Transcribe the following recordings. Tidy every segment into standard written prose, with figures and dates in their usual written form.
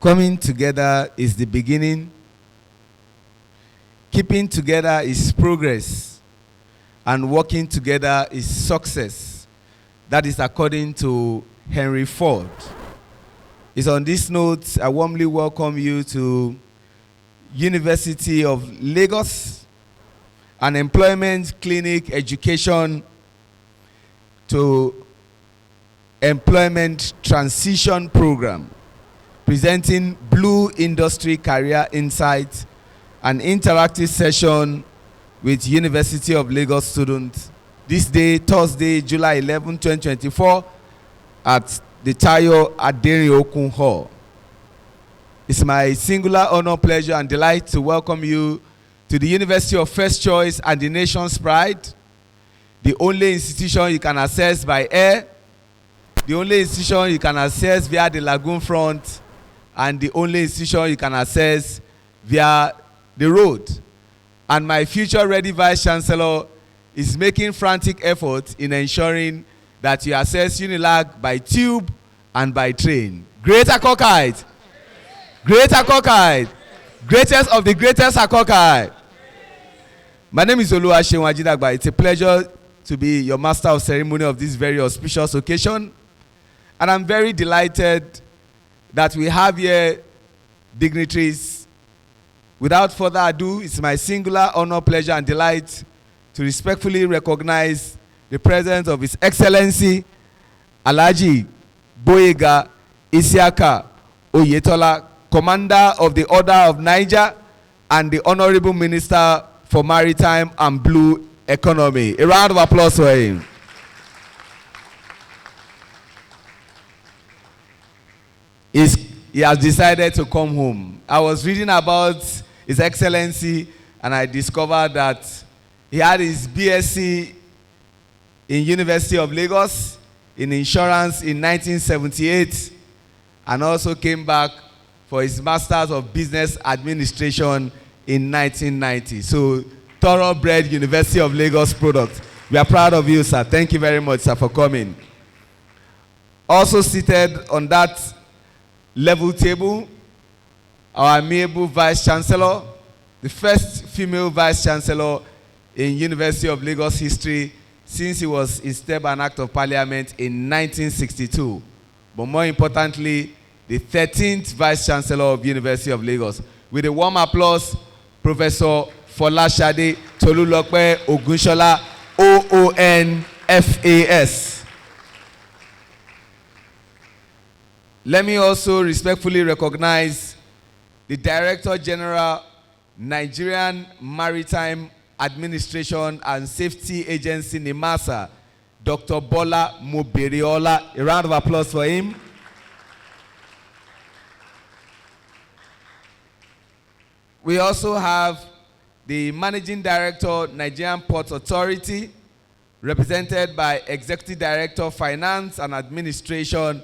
Coming together is the beginning. Keeping together is progress. And working together is success. That is according to Henry Ford. It's on this note, I warmly welcome you to University of Lagos, an employment clinic education to employment transition program, presenting Blue Industry Career Insight, an interactive session with University of Lagos students this day, Thursday, July 11, 2024, at the Tayo Aderiokun Hall. It's my singular honor, pleasure, and delight to welcome you to the University of First Choice and the nation's pride, the only institution you can access by air, the only institution you can access via the lagoon front, and the only institution you can access via the road. And my future-ready Vice-Chancellor is making frantic efforts in ensuring that you access UNILAG by tube and by train. Greater Cockite! Greater Cockite! Greatest of the greatest Cockite! My name is Oluwaseun Ajidagba. It's a pleasure to be your master of ceremony of this very auspicious occasion. And I'm very delighted that we have here dignitaries. Without further ado, it's my singular honor, pleasure, and delight to respectfully recognize the presence of His Excellency Alhaji Boyega Isiaka Oyetola, Commander of the Order of Niger and the Honorable Minister for Maritime and Blue Economy. A round of applause for him. He has decided to come home. I was reading about His Excellency and I discovered that he had his BSc in University of Lagos in insurance in 1978 and also came back for his Masters of Business Administration in 1990. So, thoroughbred University of Lagos product. We are proud of you, sir. Thank you very much, sir, for coming. Also seated on that level table, our amiable Vice-Chancellor, the first female Vice-Chancellor in University of Lagos history since he was installed by an Act of Parliament in 1962. But more importantly, the 13th Vice-Chancellor of University of Lagos. With a warm applause, Professor Folashade Tolulope Ogunshola, OONFAS. Let me also respectfully recognize the Director General, Nigerian Maritime Administration and Safety Agency, NIMASA, Dr. Bola Moberiola. A round of applause for him. We also have the Managing Director, Nigerian Ports Authority, represented by Executive Director, Finance and Administration,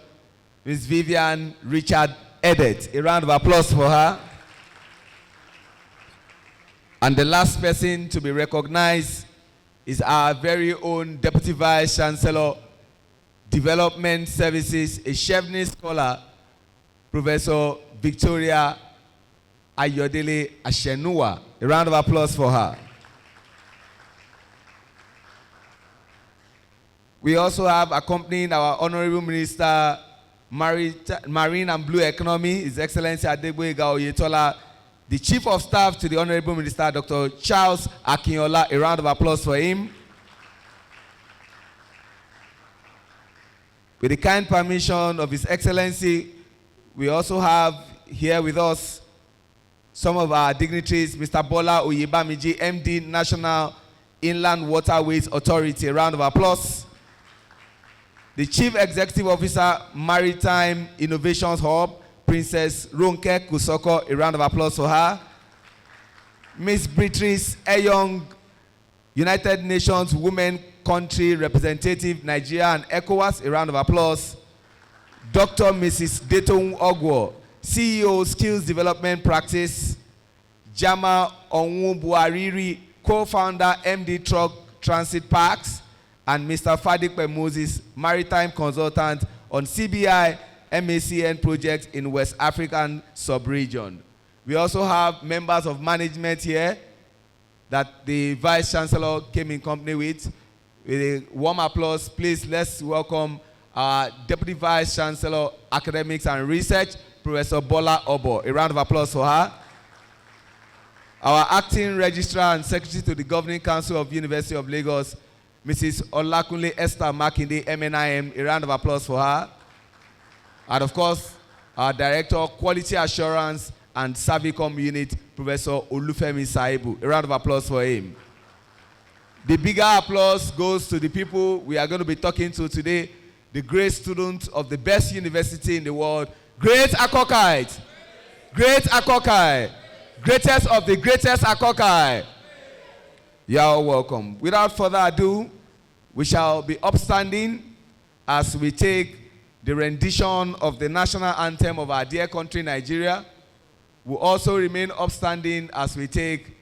Ms. Vivian Richard Edet. A round of applause for her. And the last person to be recognized is our very own Deputy Vice Chancellor, Development Services, a Chevening Scholar, Professor Victoria Ayodele Ashenua. A round of applause for her. We also have accompanying our Honorable Minister, Marine and Blue Economy, His Excellency Adegboyega Oyetola, the Chief of Staff to the Honorable Minister, Dr. Charles Akinola. A round of applause for him. With the kind permission of His Excellency, we also have here with us some of our dignitaries, Mr. Bola Oyebamiji, MD, National Inland Waterways Authority. A round of applause. The Chief Executive Officer, Maritime Innovations Hub, Princess Ronke Kusoko. A round of applause for her. Ms. Beatrice Eyong, United Nations Women Country Representative, Nigeria and ECOWAS. A round of applause. Dr. Mrs. Dayton Ogwo, CEO, Skills Development Practice. Jama Onwubuariri, co-founder, MD Truck Transit Parks. And Mr. Fadipe Moses, Maritime Consultant on CBI, MACN project in West African sub-region. We also have members of management here that the Vice Chancellor came in company with. With a warm applause, please let's welcome our Deputy Vice Chancellor, Academics and Research, Professor Bola Obo. A round of applause for her. Our Acting Registrar and Secretary to the Governing Council of University of Lagos, Mrs. Olakunle Esther Makinde, MNIM. A round of applause for her. And of course, our Director, Quality Assurance and Servicom Unit, Professor Olufemi Saibu. A round of applause for him. The bigger applause goes to the people we are going to be talking to today, the great students of the best university in the world, Great Akokite. Great Akokite. Greatest of the greatest Akokite. You are all welcome. Without further ado, we shall be upstanding as we take the rendition of the national anthem of our dear country, Nigeria. We'll also remain upstanding as we take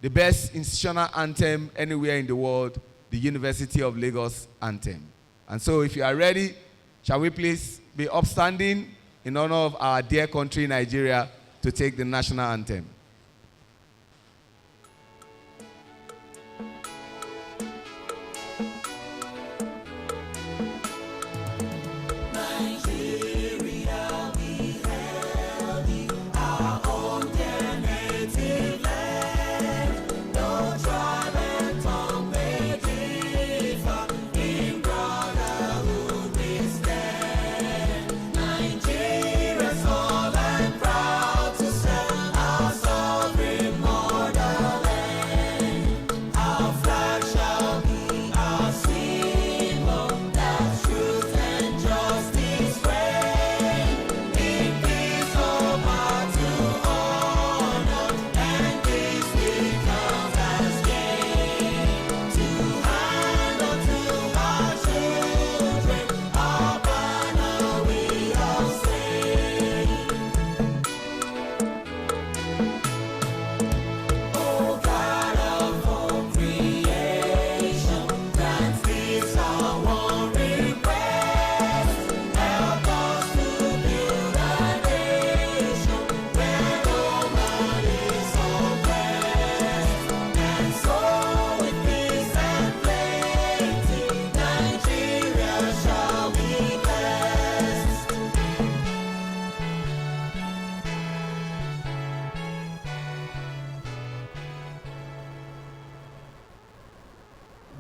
the best institutional anthem anywhere in the world, the University of Lagos anthem. And so if you are ready, shall we please be upstanding in honor of our dear country, Nigeria, to take the national anthem.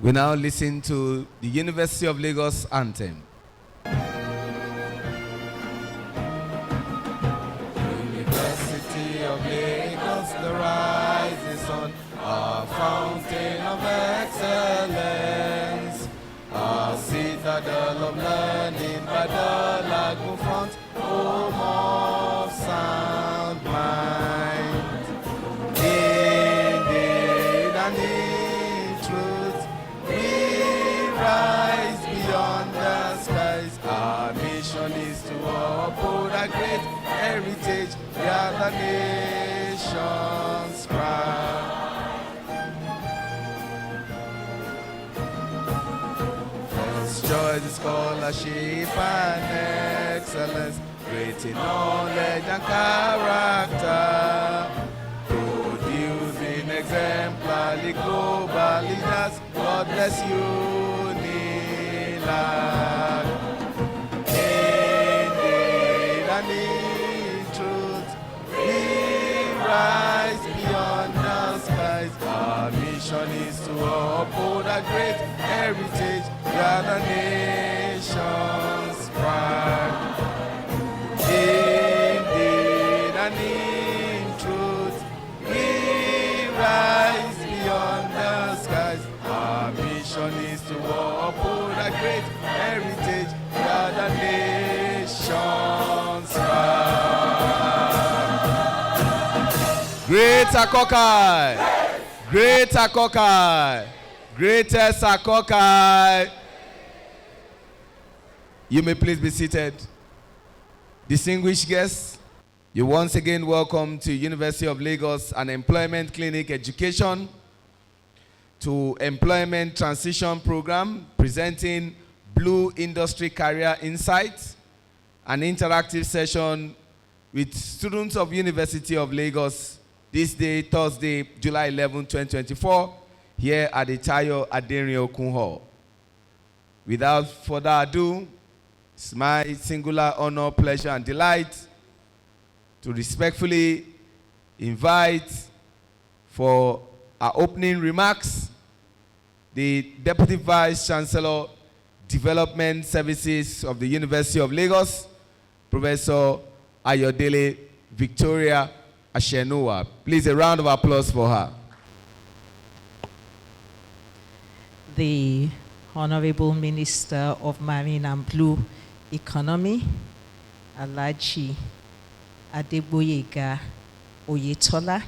We now listen to the University of Lagos anthem. University of Lagos, the rising sun, our fountain of excellence, our citadel of learning by the lagoon front, home of sound mind. Indeed and in truth, rise beyond the skies. Our mission is to uphold a great heritage. We are the nation's pride. First joy, the scholarship and excellence, great in knowledge and character, producing exemplary global leaders. God bless UNILAG. Indeed and in truth, we rise beyond the skies. Our mission is to uphold a great heritage. We are the nation's pride. Indeed and in truth, we rise beyond the skies. Our mission is to uphold a great heritage. We are the nation's pride. Great Akokai! Great Akokai! Greatest Akokai! You may please be seated. Distinguished guests, you're once again welcome to University of Lagos and Employment Clinic Education to Employment Transition Program presenting Blue Industry Career Insights. an interactive session with students of University of Lagos this day, Thursday, July 11, 2024, here at the Tayo Adeniran Hall. Without further ado, it's my singular honor, pleasure, and delight to respectfully invite for our opening remarks the Deputy Vice Chancellor, Development Services of the University of Lagos, Professor Ayodele Victoria Ashenua. Please, a round of applause for her. The Honorable Minister of Marine and Blue Economy, Alhaji Adegboyega Oyetola,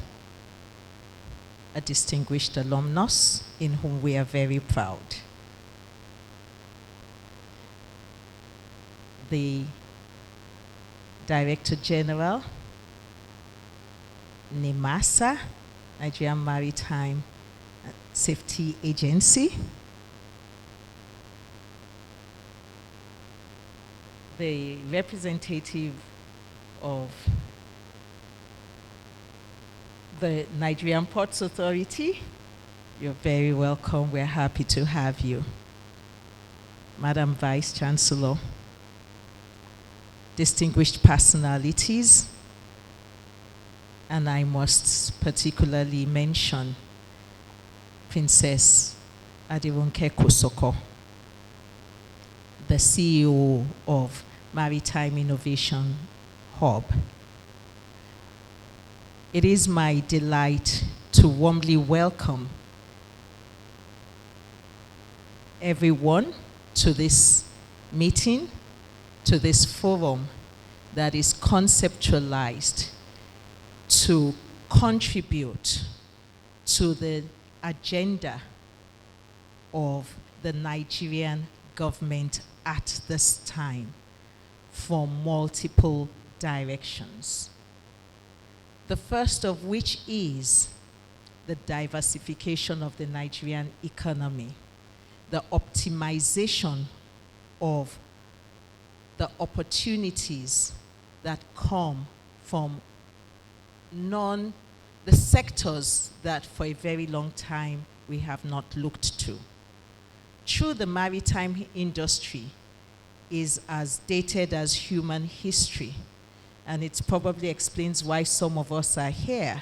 a distinguished alumnus in whom we are very proud. The Director General, NIMASA, Nigerian Maritime Safety Agency, the representative of the Nigerian Ports Authority, you're very welcome. We're happy to have you. Madam Vice Chancellor, distinguished personalities, and I must particularly mention Princess Adewonke Kosoko, the CEO of Maritime Innovation Hub. It is my delight to warmly welcome everyone to this meeting, to this forum that is conceptualized to contribute to the agenda of the Nigerian government at this time from multiple directions. The first of which is the diversification of the Nigerian economy, the optimization of the opportunities that come from the sectors that for a very long time we have not looked to. True, the maritime industry is as dated as human history, and it probably explains why some of us are here,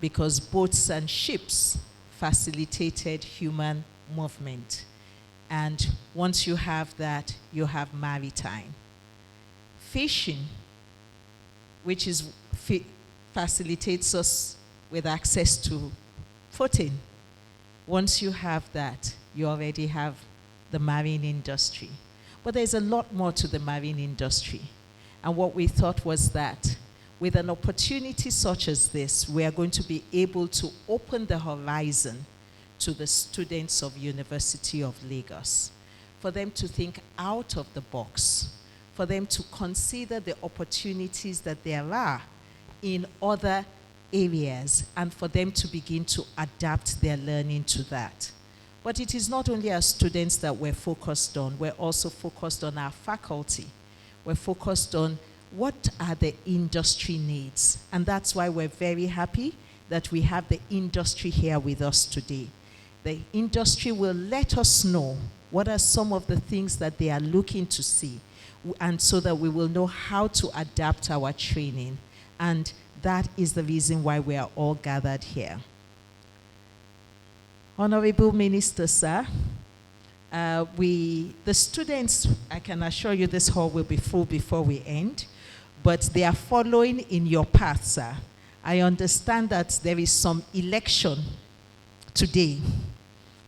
because boats and ships facilitated human movement. And once you have that, you have maritime. Fishing, which facilitates us with access to protein. Once you have that, you already have the marine industry. But there's a lot more to the marine industry. And what we thought was that with an opportunity such as this, we are going to be able to open the horizon to the students of University of Lagos, for them to think out of the box, for them to consider the opportunities that there are in other areas, and for them to begin to adapt their learning to that. But it is not only our students that we're focused on, we're also focused on our faculty. We're focused on what are the industry needs. And that's why we're very happy that we have the industry here with us today. The industry will let us know what are some of the things that they are looking to see, and so that we will know how to adapt our training. And that is the reason why we are all gathered here. Honorable Minister, sir, the students, I can assure you this hall will be full before we end, but they are following in your path, sir. I understand that there is some election today.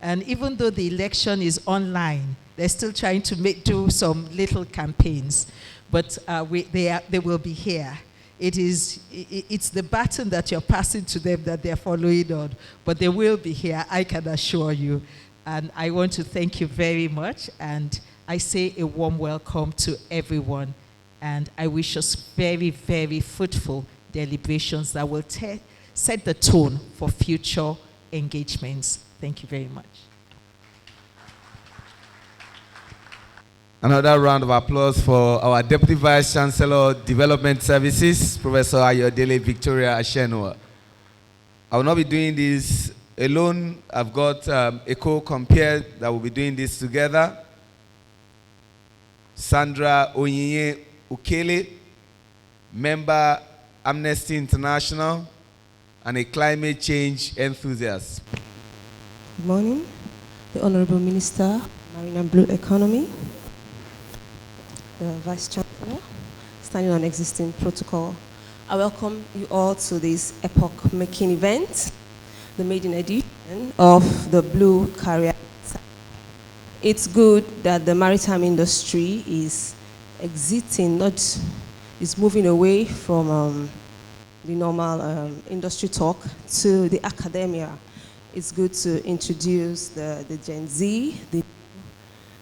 And even though the election is online, they're still trying to do some little campaigns. But they will be here. It's the baton that you're passing to them that they're following on. But they will be here, I can assure you. And I want to thank you very much. And I say a warm welcome to everyone. And I wish us very, very fruitful deliberations that will set the tone for future engagements. Thank you very much. Another round of applause for our Deputy Vice Chancellor, Development Services, Professor Ayodele Victoria Ashenua. I will not be doing this alone. I've got a co-compare that will be doing this together. Sandra Onyinye Ukele, member Amnesty International, and a climate change enthusiast. Good morning, the Honorable Minister, Marine and Blue Economy, the Vice Chancellor, standing on existing protocol. I welcome you all to this epoch-making event, the maiden edition of the Blue Career. It's good that the maritime industry is exiting, is moving away from the normal industry talk to the academia. It's good to introduce the Gen Z,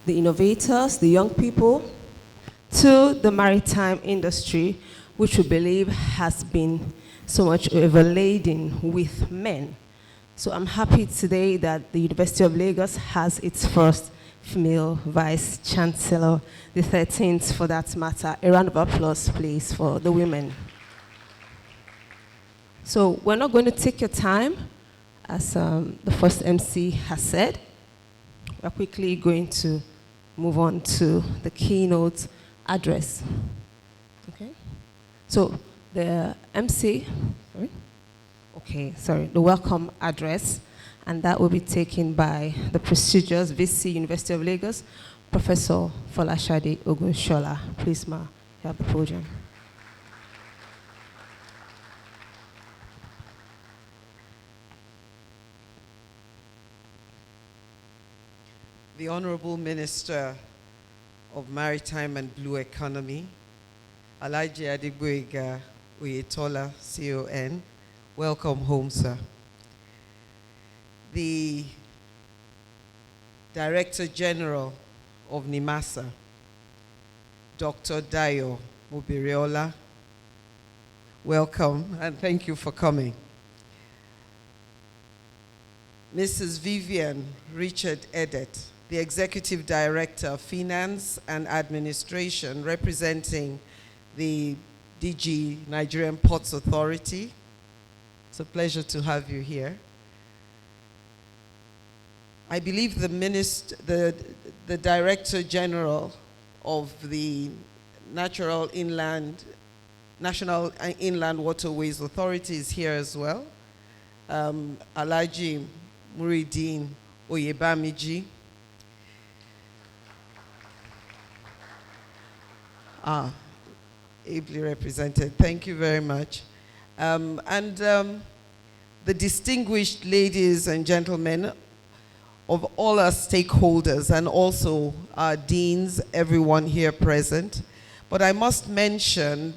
the innovators, the young people, to the maritime industry, which we believe has been so much overladen with men. So I'm happy today that the University of Lagos has its first female Vice Chancellor, the 13th for that matter. A round of applause, please, for the women. So we're not going to take your time, as the first MC has said. We're quickly going to move on to the keynote address. Okay? So the MC, the welcome address, and that will be taken by the prestigious VC University of Lagos, Professor Folashade Ogunshola. Please, ma, you have the podium. The Honorable Minister of Maritime and Blue Economy, Alhaji Adegboyega Oyetola, CON. Welcome home, sir. The Director General of NIMASA, Dr. Dayo Mubiriola. Welcome and thank you for coming. Mrs. Vivian Richard Edet, the Executive Director of Finance and Administration, representing the DG Nigerian Ports Authority. It's a pleasure to have you here. I believe the Director General of the National Inland Waterways Authority is here as well. Alhaji Murideen Oyebamiji. Ably represented. Thank you very much. The distinguished ladies and gentlemen of all our stakeholders and also our deans, everyone here present. But I must mention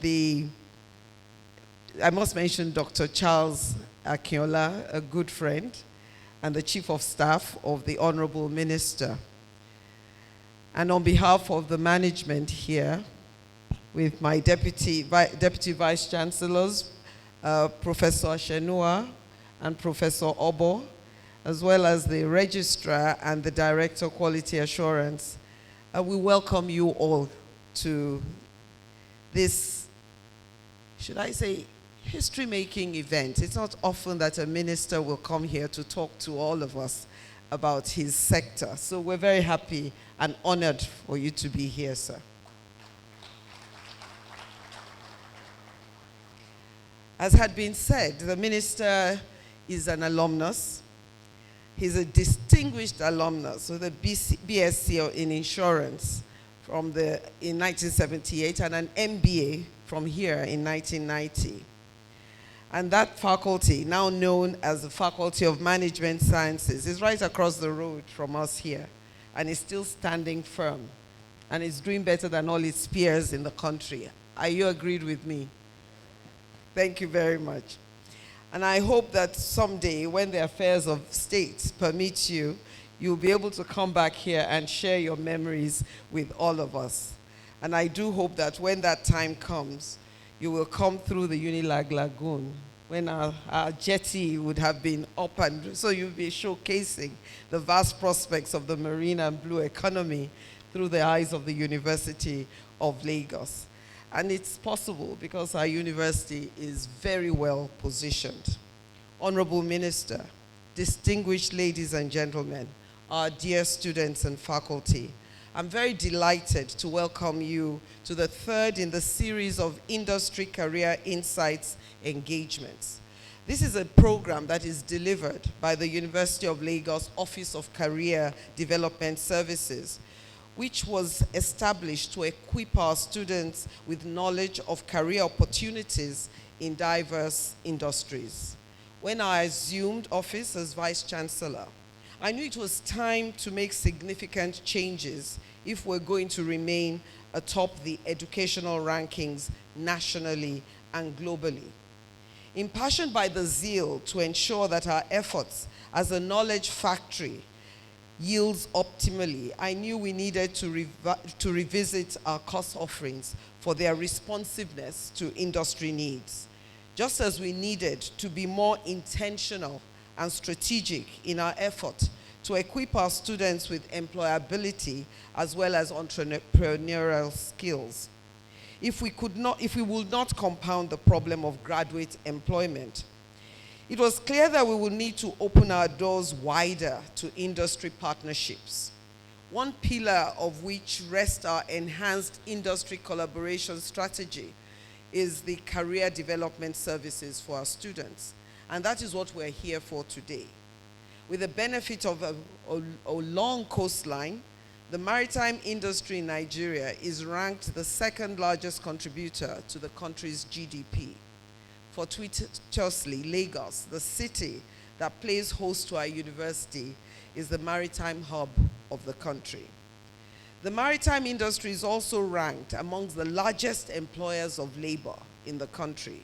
Dr. Charles Akinola, a good friend, and the Chief of Staff of the Honorable Minister. And on behalf of the management here, with my Deputy Vice Chancellors, Professor Ashenua and Professor Obo, as well as the Registrar and the Director of Quality Assurance, we welcome you all to this, should I say, history-making event. It's not often that a minister will come here to talk to all of us about his sector. So we're very happy and honored for you to be here, sir. As had been said, the minister is an alumnus. He's a distinguished alumnus with a BSc in insurance in 1978 and an MBA from here in 1990. And that faculty, now known as the Faculty of Management Sciences, is right across the road from us here and is still standing firm and is doing better than all its peers in the country. Are you agreed with me? Thank you very much. And I hope that someday, when the affairs of state permit you, you'll be able to come back here and share your memories with all of us. And I do hope that when that time comes, you will come through the UNILAG Lagoon, when our jetty would have been up, and so you'll be showcasing the vast prospects of the marine and blue economy through the eyes of the University of Lagos. And it's possible because our university is very well positioned. Honorable Minister, distinguished ladies and gentlemen, our dear students and faculty, I'm very delighted to welcome you to the third in the series of Industry Career Insights engagements. This is a program that is delivered by the University of Lagos Office of Career Development Services, which was established to equip our students with knowledge of career opportunities in diverse industries. When I assumed office as Vice Chancellor, I knew it was time to make significant changes if we're going to remain atop the educational rankings nationally and globally. Impassioned by the zeal to ensure that our efforts as a knowledge factory yields optimally, I knew we needed to revisit our course offerings for their responsiveness to industry needs, just as we needed to be more intentional and strategic in our effort to equip our students with employability as well as entrepreneurial skills. If we would not compound the problem of graduate employment, it was clear that we would need to open our doors wider to industry partnerships, one pillar of which rests our enhanced industry collaboration strategy is the career development services for our students. And that is what we're here for today. With the benefit of a long coastline, the maritime industry in Nigeria is ranked the second largest contributor to the country's GDP. Fortuitously, Lagos, the city that plays host to our university, is the maritime hub of the country. The maritime industry is also ranked amongst the largest employers of labor in the country.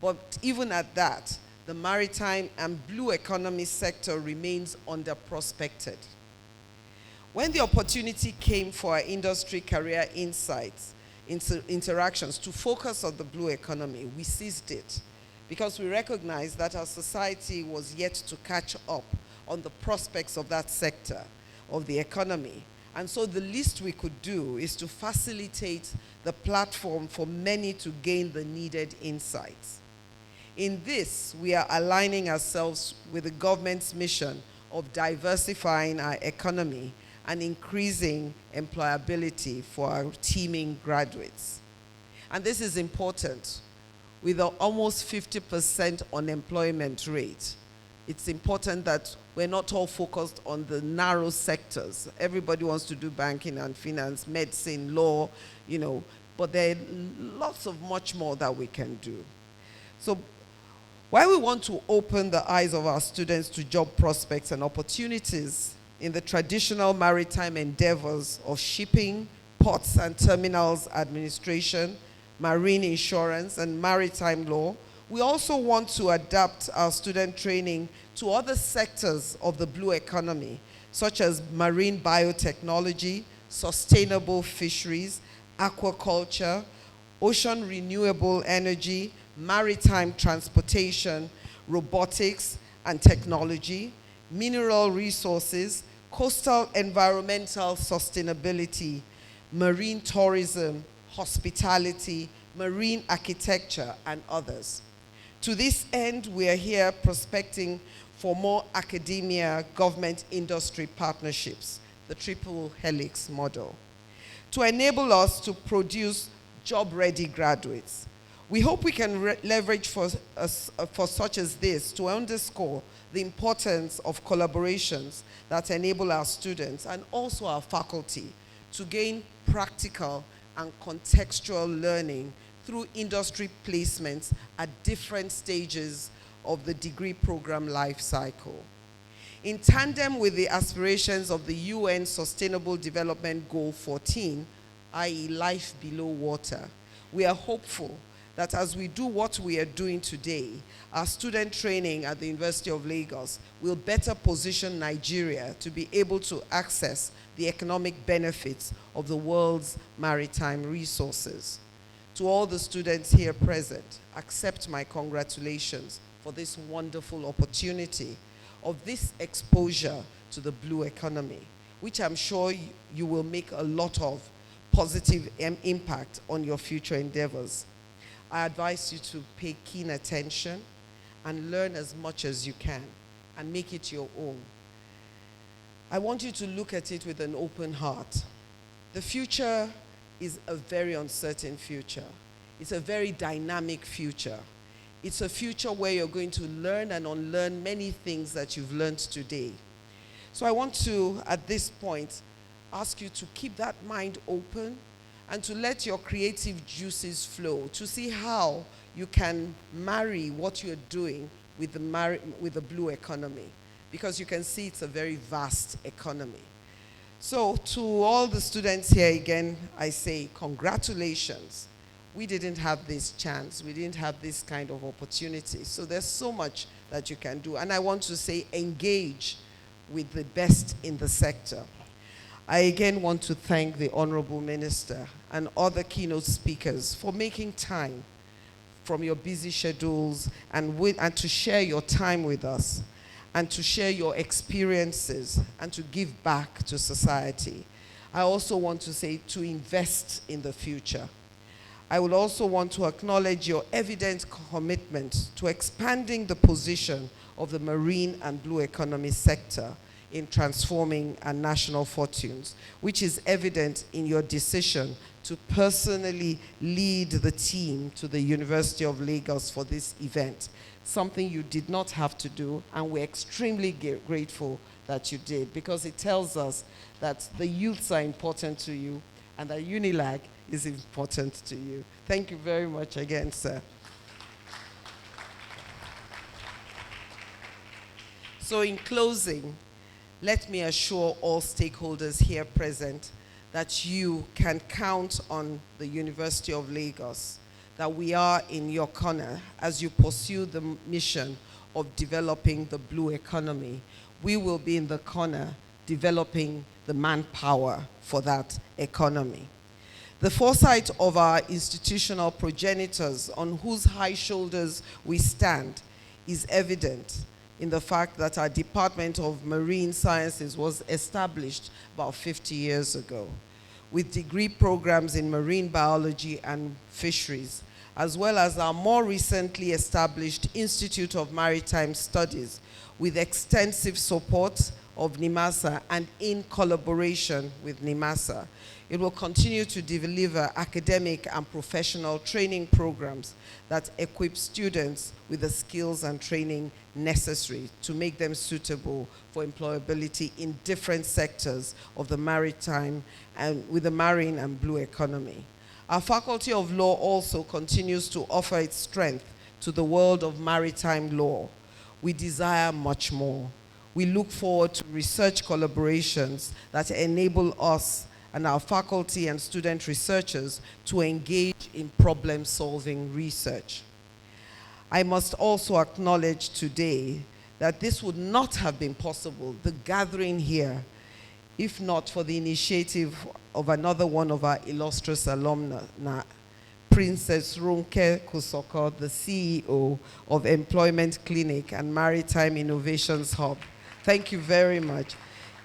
But even at that, the maritime and blue economy sector remains under-prospected. When the opportunity came for our industry career insights, interactions to focus on the blue economy, we seized it because we recognized that our society was yet to catch up on the prospects of that sector of the economy. And so the least we could do is to facilitate the platform for many to gain the needed insights. In this, we are aligning ourselves with the government's mission of diversifying our economy and increasing employability for our teeming graduates. And this is important. With an almost 50% unemployment rate, it's important that we're not all focused on the narrow sectors. Everybody wants to do banking and finance, medicine, law, but there are lots of much more that we can do. So while we want to open the eyes of our students to job prospects and opportunities in the traditional maritime endeavors of shipping, ports and terminals administration, marine insurance, and maritime law, we also want to adapt our student training to other sectors of the blue economy, such as marine biotechnology, sustainable fisheries, aquaculture, ocean renewable energy, maritime transportation, robotics and technology, mineral resources, coastal environmental sustainability, marine tourism, hospitality, marine architecture, and others. To this end, we are here prospecting for more academia, government, industry partnerships, the triple helix model, to enable us to produce job-ready graduates. We hope we can leverage for such as this to underscore the importance of collaborations that enable our students and also our faculty to gain practical and contextual learning through industry placements at different stages of the degree program life cycle. In tandem with the aspirations of the UN Sustainable Development Goal 14, i.e. life below water, we are hopeful that as we do what we are doing today, our student training at the University of Lagos will better position Nigeria to be able to access the economic benefits of the world's maritime resources. To all the students here present, accept my congratulations for this wonderful opportunity of this exposure to the blue economy. which I'm sure you will make a lot of positive impact on your future endeavors. I advise you to pay keen attention and learn as much as you can and make it your own. I want you to look at it with an open heart. The future is a very uncertain future. It's a very dynamic future. It's a future where you're going to learn and unlearn many things that you've learned today. So I want to, at this point, ask you to keep that mind open and to let your creative juices flow, to see how you can marry what you're doing with the blue economy, because you can see it's a very vast economy. So to all the students here again, I say congratulations. We didn't have this chance. We didn't have this kind of opportunity. So there's so much that you can do. And I want to say engage with the best in the sector. I again want to thank the Honorable Minister and other keynote speakers for making time from your busy schedules and to share your time with us and to share your experiences and to give back to society. I also want to say to invest in the future. I would also want to acknowledge your evident commitment to expanding the position of the marine and blue economy sector in transforming our national fortunes, which is evident in your decision to personally lead the team to the University of Lagos for this event, something you did not have to do, and we're extremely grateful that you did, because it tells us that the youths are important to you and that UNILAG is important to you. Thank you very much again, sir. So in closing, let me assure all stakeholders here present that you can count on the University of Lagos, that we are in your corner as you pursue the mission of developing the blue economy. We will be in the corner developing the manpower for that economy. The foresight of our institutional progenitors, on whose high shoulders we stand, is evident in the fact that our Department of Marine Sciences was established about 50 years ago, with degree programs in marine biology and fisheries, as well as our more recently established Institute of Maritime Studies, with extensive support of NIMASA and in collaboration with NIMASA. It will continue to deliver academic and professional training programs that equip students with the skills and training necessary to make them suitable for employability in different sectors of the maritime and with the marine and blue economy. Our Faculty of Law also continues to offer its strength to the world of maritime law. We desire much more. We look forward to research collaborations that enable us and our faculty and student researchers to engage in problem-solving research. I must also acknowledge today that this would not have been possible, the gathering here, if not for the initiative of another one of our illustrious alumna, Princess Ronke Kusoko, the CEO of Employment Clinic and Maritime Innovations Hub. Thank you very much.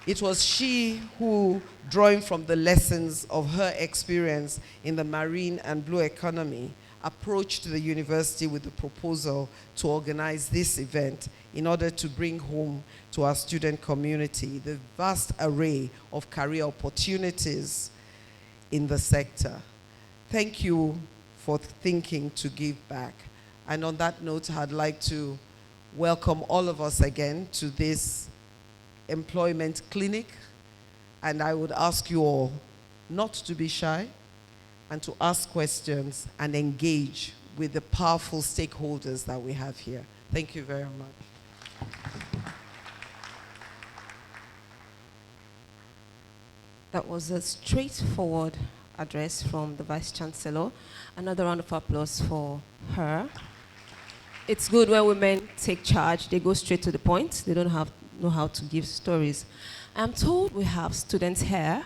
It was she who, drawing from the lessons of her experience in the marine and blue economy, approached the university with the proposal to organize this event in order to bring home to our student community the vast array of career opportunities in the sector. Thank you for thinking to give back. And on that note, I'd like to welcome all of us again to this employment clinic, and I would ask you all not to be shy and to ask questions and engage with the powerful stakeholders that we have here. Thank you very much. That was a straightforward address from the Vice Chancellor. Another round of applause for her. It's good when women take charge. They go straight to the point. They don't know how to give stories. I'm told we have students here,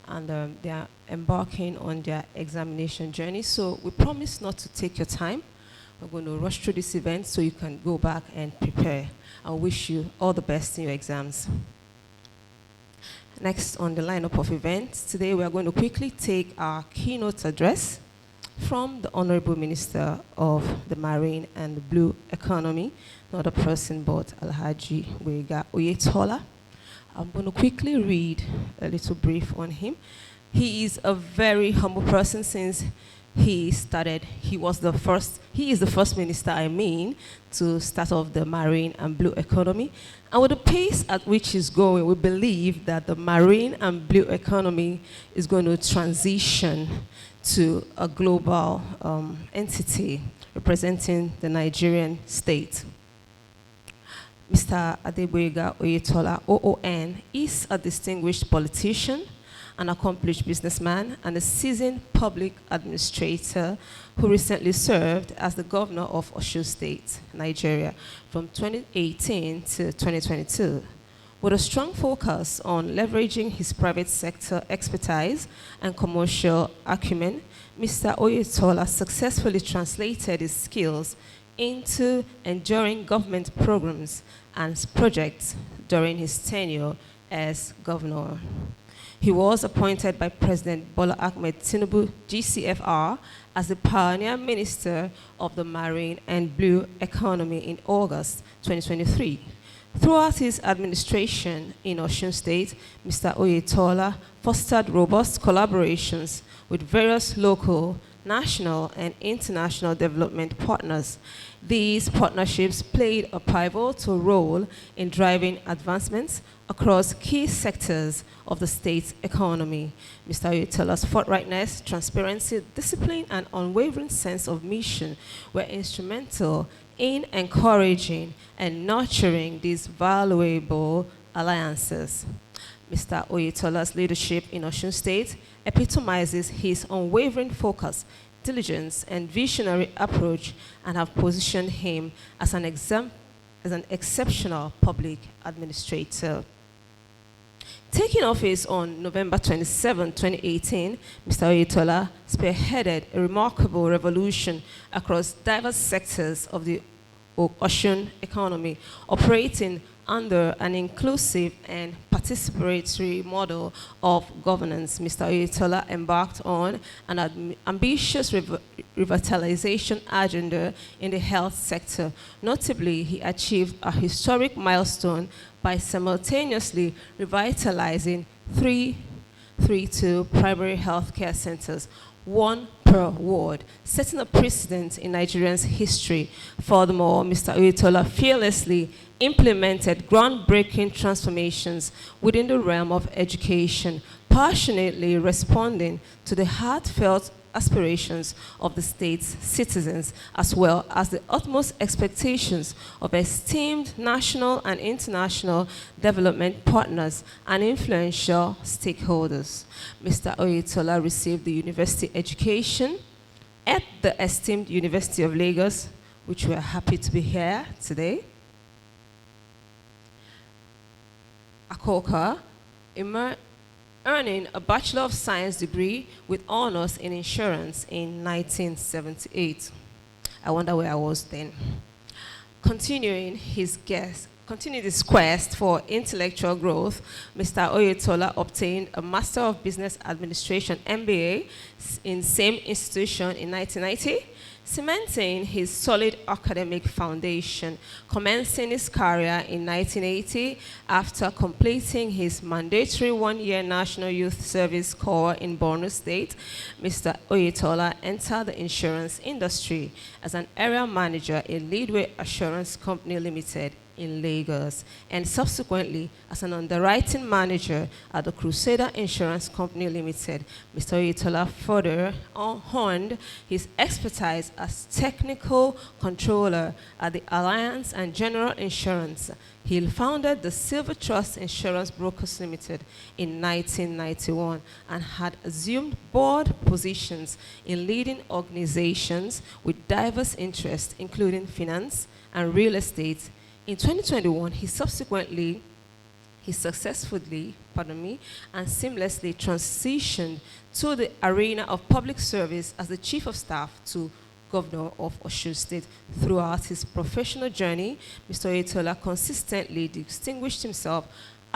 and they are embarking on their examination journey. So we promise not to take your time. We're going to rush through this event so you can go back and prepare. I wish you all the best in your exams. Next on the lineup of events, today we are going to quickly take our keynote address from the Honorable Minister of the Marine and the Blue Economy, not a person but Alhaji Wega Oyetola. I'm going to quickly read a little brief on him. He is a very humble person since he is the first minister, to start off the marine and blue economy. And with the pace at which he's going, we believe that the marine and blue economy is going to transition to a global entity representing the Nigerian state. Mr. Adeboyega Oyetola, OON, is a distinguished politician, an accomplished businessman, and a seasoned public administrator who recently served as the governor of Osun State, Nigeria, from 2018 to 2022. With a strong focus on leveraging his private sector expertise and commercial acumen, Mr. Oyetola successfully translated his skills into enduring government programs and projects during his tenure as governor. He was appointed by President Bola Ahmed Tinubu, GCFR, as the pioneer minister of the marine and blue economy in August 2023. Throughout his administration in Osun State, Mr. Oyetola fostered robust collaborations with various local, national, and international development partners. These partnerships played a pivotal role in driving advancements across key sectors of the state's economy. Mr. Oyetola's forthrightness, transparency, discipline, and unwavering sense of mission were instrumental in encouraging and nurturing these valuable alliances. Mr. Oyetola's leadership in Osun State epitomizes his unwavering focus, diligence, and visionary approach, and have positioned him as an exceptional public administrator. Taking office on November 27, 2018, Mr. Oyetola spearheaded a remarkable revolution across diverse sectors of the Osun economy, operating under an inclusive and participatory model of governance. Mr. Oyetola embarked on an ambitious revitalization agenda in the health sector. Notably, he achieved a historic milestone by simultaneously revitalizing 332 primary health care centers, one per ward, setting a precedent in Nigerians' history. Furthermore, Mr. Oyetola fearlessly implemented groundbreaking transformations within the realm of education, passionately responding to the heartfelt aspirations of the state's citizens, as well as the utmost expectations of esteemed national and international development partners and influential stakeholders. Mr. Oyetola received the university education at the esteemed University of Lagos, which we are happy to be here today. Akoka, earning a Bachelor of Science degree with honors in insurance in 1978. I wonder where I was then. Continuing his quest for intellectual growth, Mr. Oyetola obtained a Master of Business Administration, MBA, in same institution in 1990, cementing his solid academic foundation. Commencing his career in 1980 after completing his mandatory one-year National Youth Service Corps in Borno State, Mr. Oyetola entered the insurance industry as an area manager in Leadway Assurance Company Limited in Lagos, and subsequently as an underwriting manager at the Crusader Insurance Company Limited. Mr. Oyetola further honed his expertise as technical controller at the Alliance and General Insurance. He founded the Silver Trust Insurance Brokers Limited in 1991 and had assumed board positions in leading organizations with diverse interests, including finance and real estate. In 2021, he successfully and seamlessly transitioned to the arena of public service as the Chief of Staff to Governor of Osun State. Throughout his professional journey, Mr. Oyetola consistently distinguished himself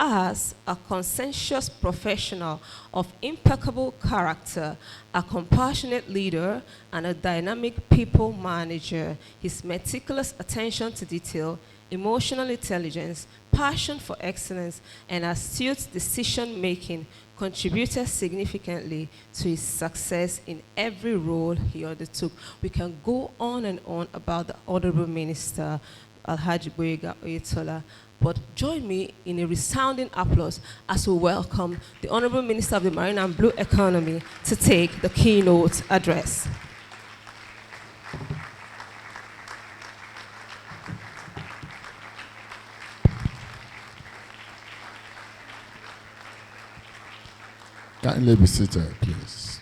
as a conscientious professional of impeccable character, a compassionate leader, and a dynamic people manager. His meticulous attention to detail, emotional intelligence, passion for excellence, and astute decision-making contributed significantly to his success in every role he undertook. We can go on and on about the Honorable Minister, Alhaji Boyega Oyetola, but join me in a resounding applause as we welcome the Honorable Minister of the Marine and Blue Economy to take the keynote address. Kindly be seated, please.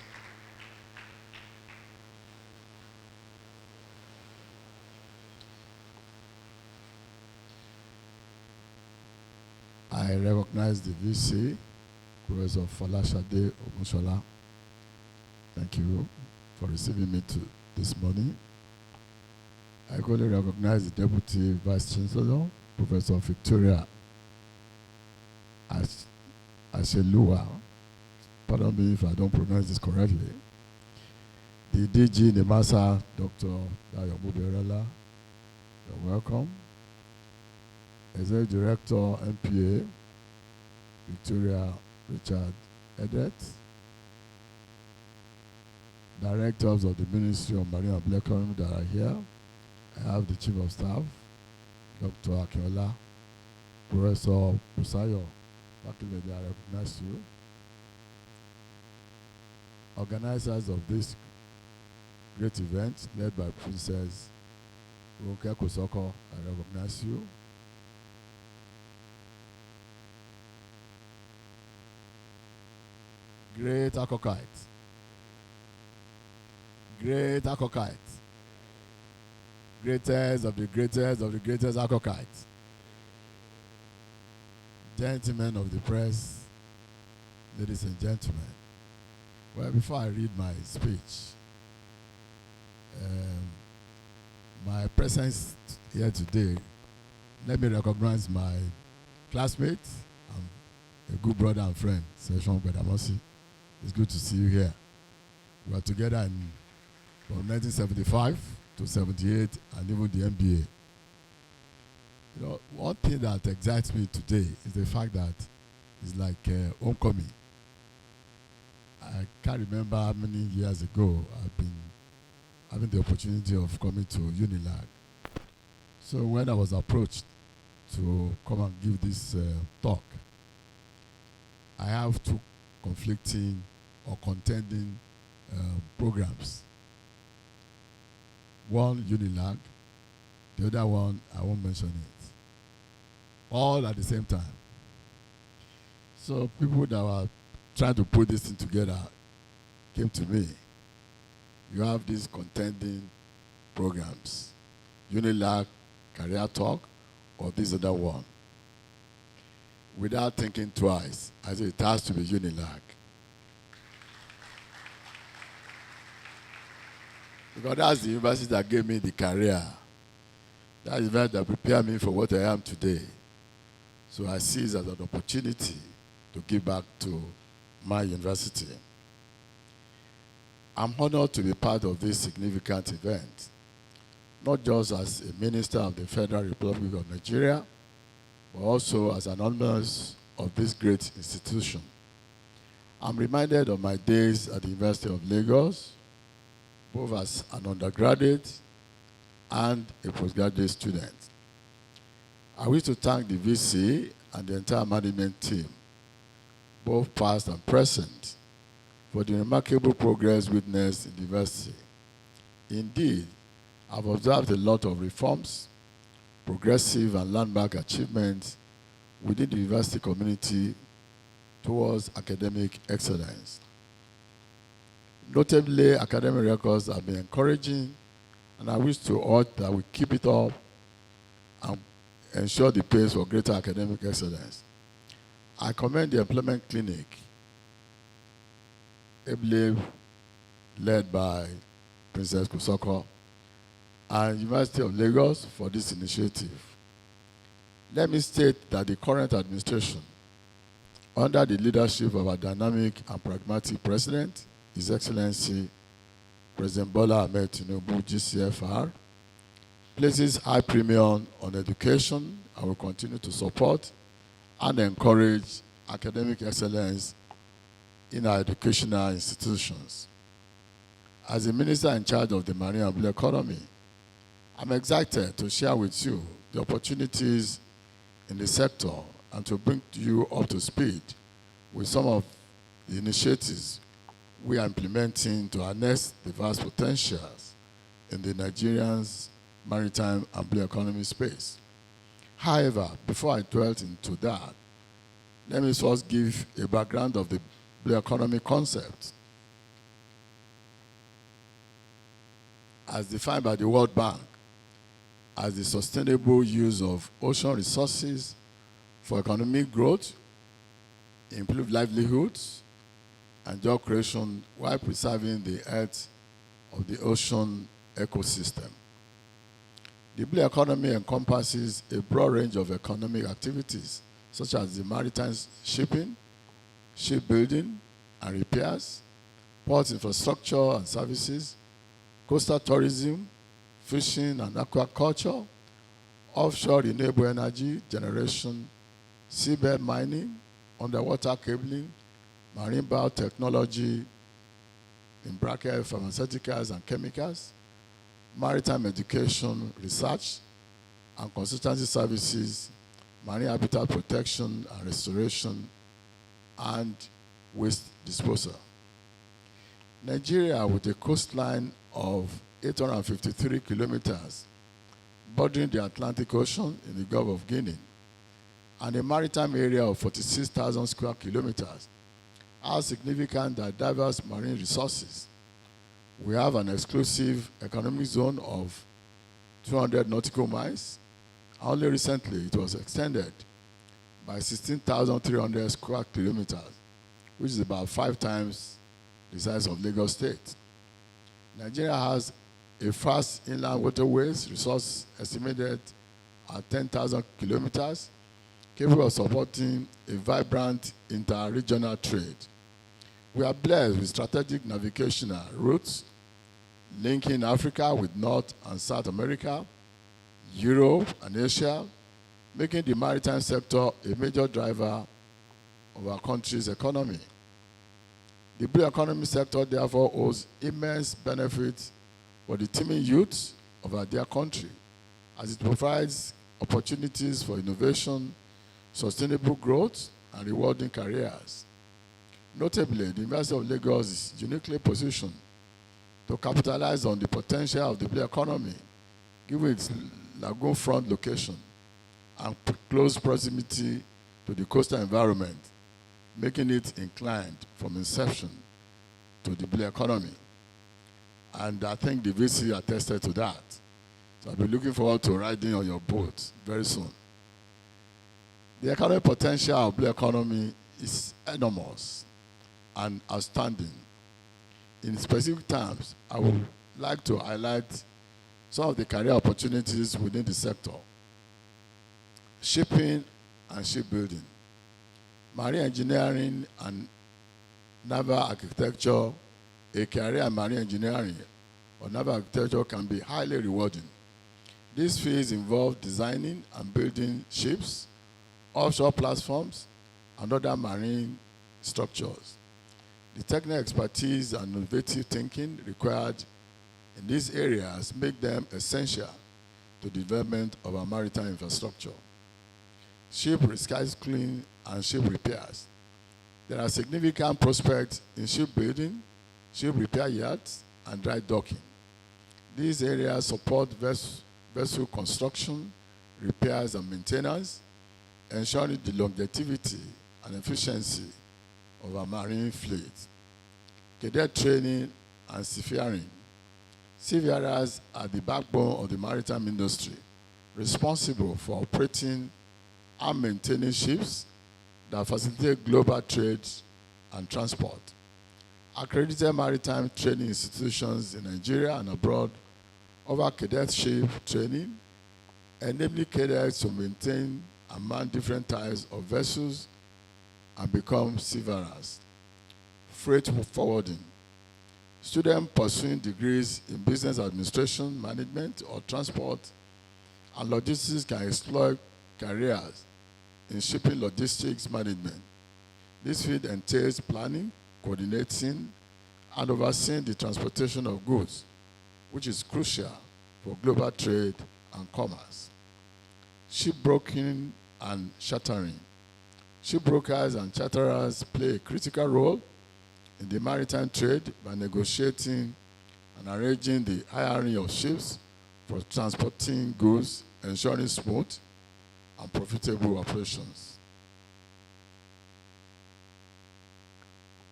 I recognize the VC, Professor Folashade Ogunsola. Thank you for receiving me this morning. I equally recognize the Deputy Vice Chancellor, Professor Victoria Ashelua. Pardon me if I don't pronounce this correctly. The DG Nemasa, Dr. Dayo Muberala, you're welcome. Executive Director, MPA, Victoria Richard Edet. Directors of the Ministry of Marine and Blue Economy that are here. I have the Chief of Staff, Dr. Akinola, Professor Busayo, I recognize you. Organizers of this great event, led by Princess Ronke Kosoko, I recognize you. Great Akokite. Great Akokite. Greatest of the greatest of the greatest Akokite. Gentlemen of the press, ladies and gentlemen. Well, before I read my speech, my presence here today, let me recognize my classmate and a good brother and friend, Session Bedamosi. It's good to see you here. We were together from 1975 to 78 and even the MBA. You know, one thing that excites me today is the fact that it's like homecoming. I can't remember how many years ago I've been having the opportunity of coming to UNILAG. So when I was approached to come and give this talk, I have two conflicting or contending programs. One UNILAG, the other one I won't mention it. All at the same time. So people that were trying to put this thing together came to me. You have these contending programs, UNILAG, Career Talk, or this other one. Without thinking twice, I said it has to be UNILAG. Because that's the university that gave me the career. That's the university that prepared me for what I am today. So I see it as an opportunity to give back to my university. I'm honored to be part of this significant event, not just as a minister of the Federal Republic of Nigeria, but also as an alumnus of this great institution. I'm reminded of my days at the University of Lagos, both as an undergraduate and a postgraduate student. I wish to thank the VC and the entire management team, both past and present, for the remarkable progress witnessed in the university. Indeed, I've observed a lot of reforms, progressive and landmark achievements within the university community towards academic excellence. Notably, academic records have been encouraging, and I wish to urge that we keep it up and ensure the pace for greater academic excellence. I commend the Employment Clinic, ably led by Princess Kusoko, and University of Lagos for this initiative. Let me state that the current administration under the leadership of our dynamic and pragmatic President, His Excellency President Bola Ahmed Tinubu, GCFR, places high premium on education and will continue to support and encourage academic excellence in our educational institutions. As the Minister in charge of the marine and blue economy, I'm excited to share with you the opportunities in the sector and to bring you up to speed with some of the initiatives we are implementing to harness the vast potentials in the Nigerian's maritime and blue economy space. However, before I dwell into that, let me first give a background of the blue economy concept as defined by the World Bank as the sustainable use of ocean resources for economic growth, improved livelihoods, and job creation while preserving the health of the ocean ecosystem. The blue economy encompasses a broad range of economic activities such as the maritime shipping, shipbuilding and repairs, port infrastructure and services, coastal tourism, fishing and aquaculture, offshore renewable energy generation, seabed mining, underwater cabling, marine biotechnology, in bracket pharmaceuticals and chemicals, maritime education, research and consultancy services, marine habitat protection and restoration, and waste disposal. Nigeria, with a coastline of 853 kilometers bordering the Atlantic Ocean in the Gulf of Guinea, and a maritime area of 46,000 square kilometers, has significant and diverse marine resources. We have an exclusive economic zone of 200 nautical miles. Only recently, it was extended by 16,300 square kilometers, which is about 5 times the size of Lagos State. Nigeria has a fast inland waterways resource estimated at 10,000 kilometers, capable of supporting a vibrant inter-regional trade. We are blessed with strategic navigational routes linking Africa with North and South America, Europe and Asia, making the maritime sector a major driver of our country's economy. The blue economy sector therefore owes immense benefits for the teeming youth of our dear country, as it provides opportunities for innovation, sustainable growth, and rewarding careers. Notably, the University of Lagos is uniquely positioned to capitalize on the potential of the blue economy, given its lagoon front location and close proximity to the coastal environment, making it inclined from inception to the blue economy. And I think the VC attested to that. So I'll be looking forward to riding on your boat very soon. The economic potential of blue economy is enormous and outstanding. In specific terms, I would like to highlight some of the career opportunities within the sector. Shipping and shipbuilding, marine engineering and naval architecture. A career in marine engineering or naval architecture can be highly rewarding. These fields involve designing and building ships, offshore platforms, and other marine structures. The technical expertise and innovative thinking required in these areas make them essential to the development of our maritime infrastructure. Ship recycling and ship repairs. There are significant prospects in shipbuilding, ship repair yards, and dry docking. These areas support vessel construction, repairs, and maintenance, ensuring the longevity and efficiency of our marine fleet. Cadet training and seafaring. Seafarers are the backbone of the maritime industry, responsible for operating and maintaining ships that facilitate global trade and transport. Accredited maritime training institutions in Nigeria and abroad offer cadetship training, enabling cadets to maintain and man different types of vessels and become seafarers. Freight forwarding. Students pursuing degrees in business administration, management, or transport and logistics can explore careers in shipping logistics management. This field entails planning, coordinating, and overseeing the transportation of goods, which is crucial for global trade and commerce. Shipbroking and chartering. Shipbrokers and charterers play a critical role in the maritime trade by negotiating and arranging the hiring of ships for transporting goods, ensuring smooth and profitable operations.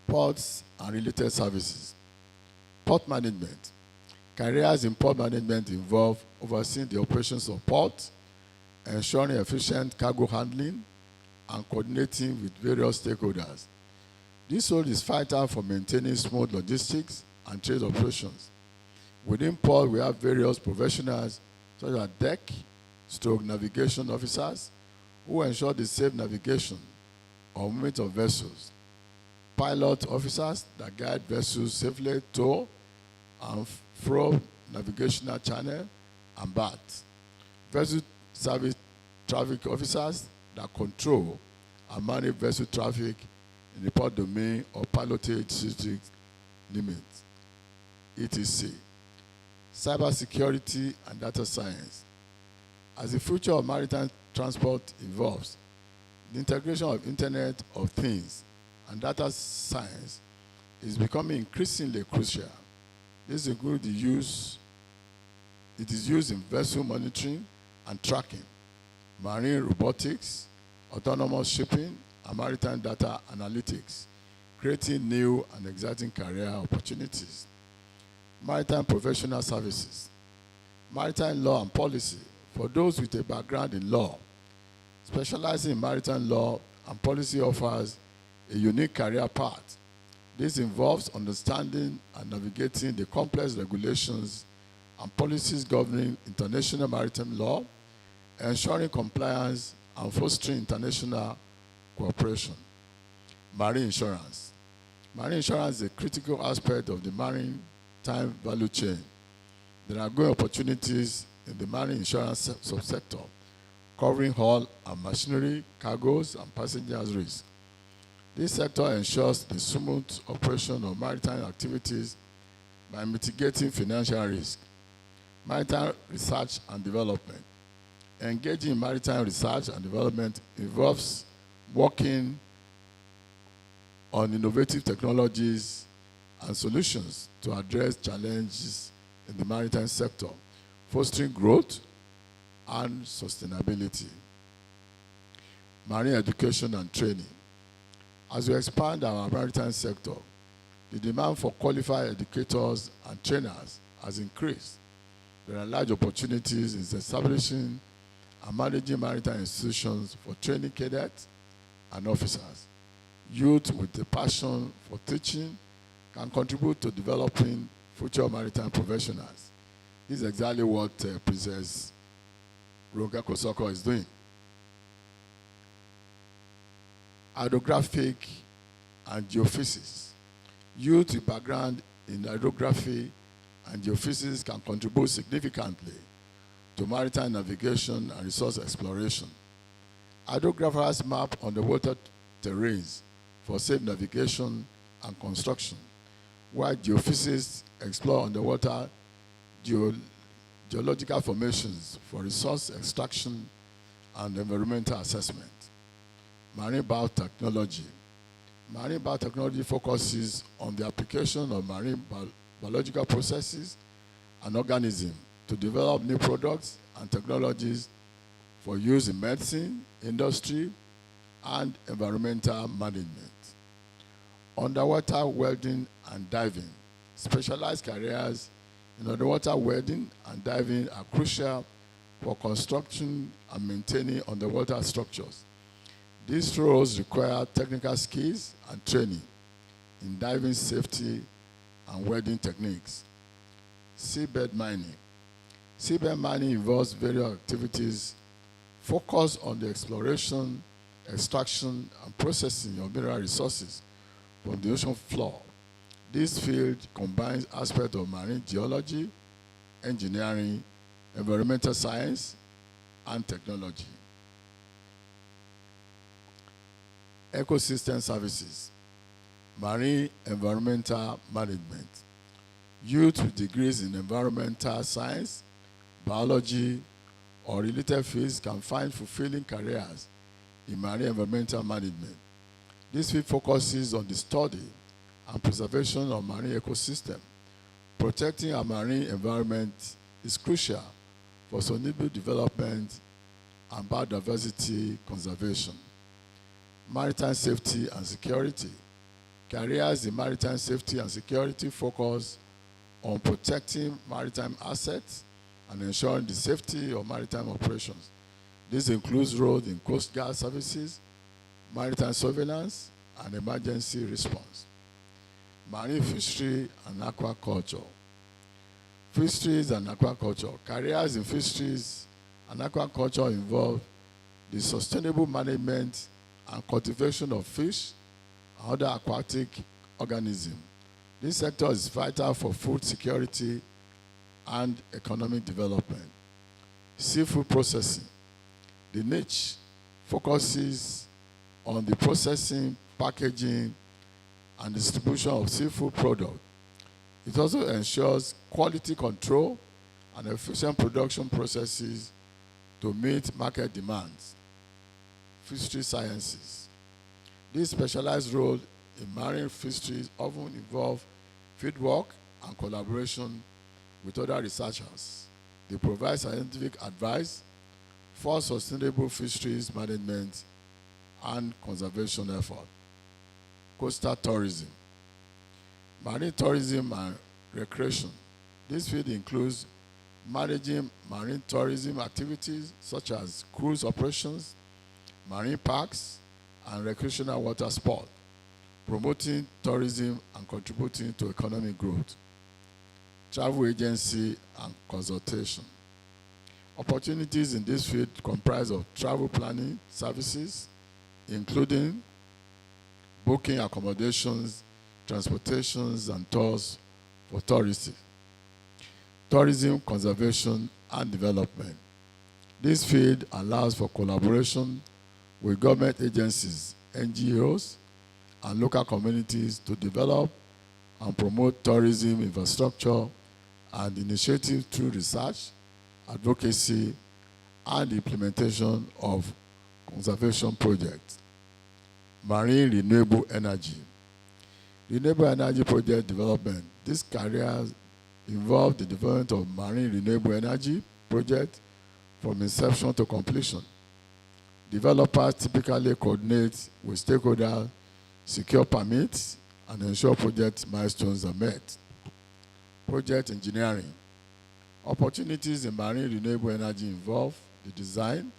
Ports and related services. Port management. Careers in port management involve overseeing the operations of ports, ensuring efficient cargo handling, and coordinating with various stakeholders. This role is vital for maintaining smooth logistics and trade operations. Within port, we have various professionals such as deck, navigation officers who ensure the safe navigation or movement of vessels, pilot officers that guide vessels safely to and from navigational channel and berths, vessel service traffic officers that control and manage vessel traffic in the port domain or piloted district limits, etc. Cybersecurity and data science. As the future of maritime transport evolves, the integration of Internet of Things and data science is becoming increasingly crucial. This includes the use, it is used in vessel monitoring and tracking, marine robotics, autonomous shipping, and maritime data analytics, creating new and exciting career opportunities. Maritime professional services. Maritime law and policy. For those with a background in law, specializing in maritime law and policy offers a unique career path. This involves understanding and navigating the complex regulations and policies governing international maritime law, ensuring compliance and fostering international cooperation. Marine insurance. Marine insurance is a critical aspect of the maritime value chain. There are growing opportunities in the marine insurance subsector, covering hull and machinery, cargoes, and passengers' risk. This sector ensures the smooth operation of maritime activities by mitigating financial risk. Maritime research and development. Engaging in maritime research and development involves working on innovative technologies and solutions to address challenges in the maritime sector, fostering growth and sustainability. Marine education and training. As we expand our maritime sector, the demand for qualified educators and trainers has increased. There are large opportunities in establishing and managing maritime institutions for training cadets and officers. Youth with a passion for teaching can contribute to developing future maritime professionals. This is exactly what Princess Ronka Kosoko is doing. Hydrographic and geophysics. Youth with background in hydrography and geophysics can contribute significantly to maritime navigation and resource exploration. Hydrographers map underwater terrains for safe navigation and construction, while geophysicists explore underwater geological formations for resource extraction and environmental assessment. Marine biotechnology. Marine biotechnology focuses on the application of marine biological processes and organisms to develop new products and technologies for use in medicine, industry, and environmental management. Underwater welding and diving. Specialized careers in underwater welding and diving are crucial for construction and maintaining underwater structures. These roles require technical skills and training in diving safety and welding techniques. Seabed mining. Seabed mining involves various activities focused on the exploration, extraction and processing of mineral resources from the ocean floor. This field combines aspects of marine geology, engineering, environmental science, and technology. Ecosystem services, marine environmental management. Youth with degrees in environmental science, biology, or related fields can find fulfilling careers in marine environmental management. This field focuses on the study and preservation of marine ecosystem. Protecting our marine environment is crucial for sustainable development and biodiversity conservation. Maritime safety and security. Careers in maritime safety and security focus on protecting maritime assets and ensuring the safety of maritime operations. This includes roles in Coast Guard services, maritime surveillance, and emergency response. Marine fishery and aquaculture. Fisheries and aquaculture. Careers in fisheries and aquaculture involve the sustainable management and cultivation of fish and other aquatic organisms. This sector is vital for food security and economic development. Seafood processing. The niche focuses on the processing, packaging, and distribution of seafood products. It also ensures quality control and efficient production processes to meet market demands. Fishery sciences. This specialized role in marine fisheries often involve fieldwork and collaboration with other researchers. They provide scientific advice for sustainable fisheries management and conservation efforts. Coastal tourism. Marine tourism and recreation. This field includes managing marine tourism activities such as cruise operations, marine parks, and recreational water sport, promoting tourism and contributing to economic growth. Travel agency and consultation. Opportunities in this field comprise of travel planning services, including booking accommodations, transportations, and tours for tourists. Tourism, conservation, and development. This field allows for collaboration with government agencies, NGOs, and local communities to develop and promote tourism infrastructure and initiatives through research, advocacy, and implementation of conservation projects. Marine renewable energy. Renewable energy project development. These careers involve the development of marine renewable energy projects from inception to completion. Developers typically coordinate with stakeholders, secure permits, and ensure project milestones are met. Project engineering. Opportunities in marine renewable energy involve the design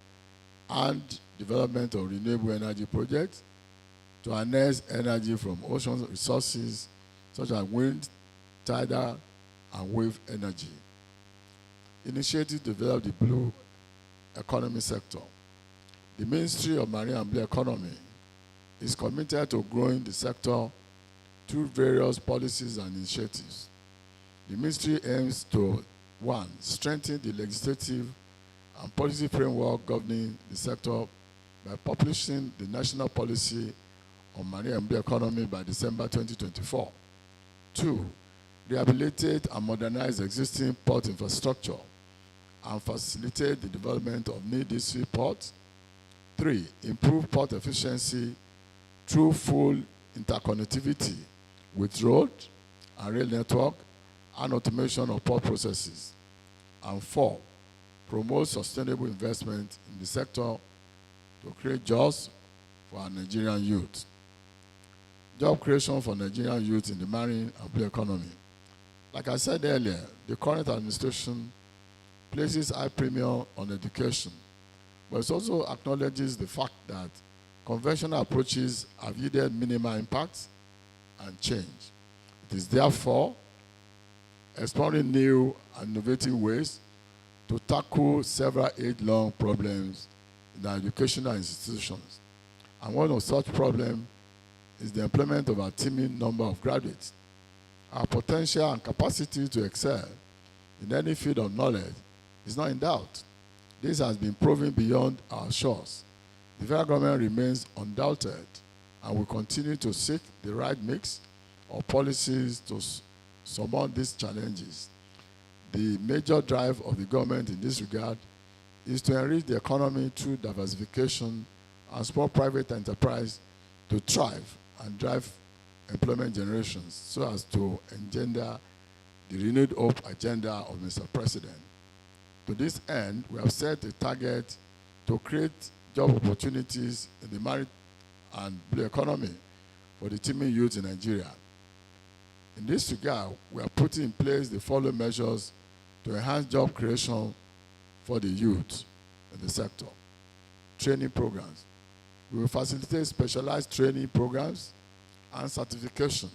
and development of renewable energy projects to harness energy from ocean resources such as wind, tidal, and wave energy. Initiative to develop the blue economy sector. The Ministry of Marine and Blue Economy is committed to growing the sector through various policies and initiatives. The ministry aims to, 1, strengthen the legislative and policy framework governing the sector by publishing the national policy on marine and blue economy by December 2024. 2, rehabilitate and modernize existing port infrastructure and facilitate the development of new district ports. 3, improve port efficiency through full interconnectivity with road and rail network and automation of port processes. And 4, promote sustainable investment in the sector to create jobs for our Nigerian youth. Job creation for Nigerian youth in the marine and blue economy. Like I said earlier, the current administration places high premium on education, but it also acknowledges the fact that conventional approaches have yielded minimal impact and change. It is therefore exploring new and innovative ways to tackle several age-long problems in our educational institutions. And one of such problems is the employment of a teeming number of graduates. Our potential and capacity to excel in any field of knowledge is not in doubt. This has been proven beyond our shores. The federal government remains undoubted and will continue to seek the right mix of policies to surmount these challenges. The major drive of the government in this regard is to enrich the economy through diversification and support private enterprise to thrive and drive employment generations so as to engender the renewed hope agenda of Mr. President. To this end, we have set a target to create job opportunities in the maritime and blue economy for the teeming youth in Nigeria. In this regard, we are putting in place the following measures to enhance job creation for the youth in the sector. Training programs. We will facilitate specialized training programs and certification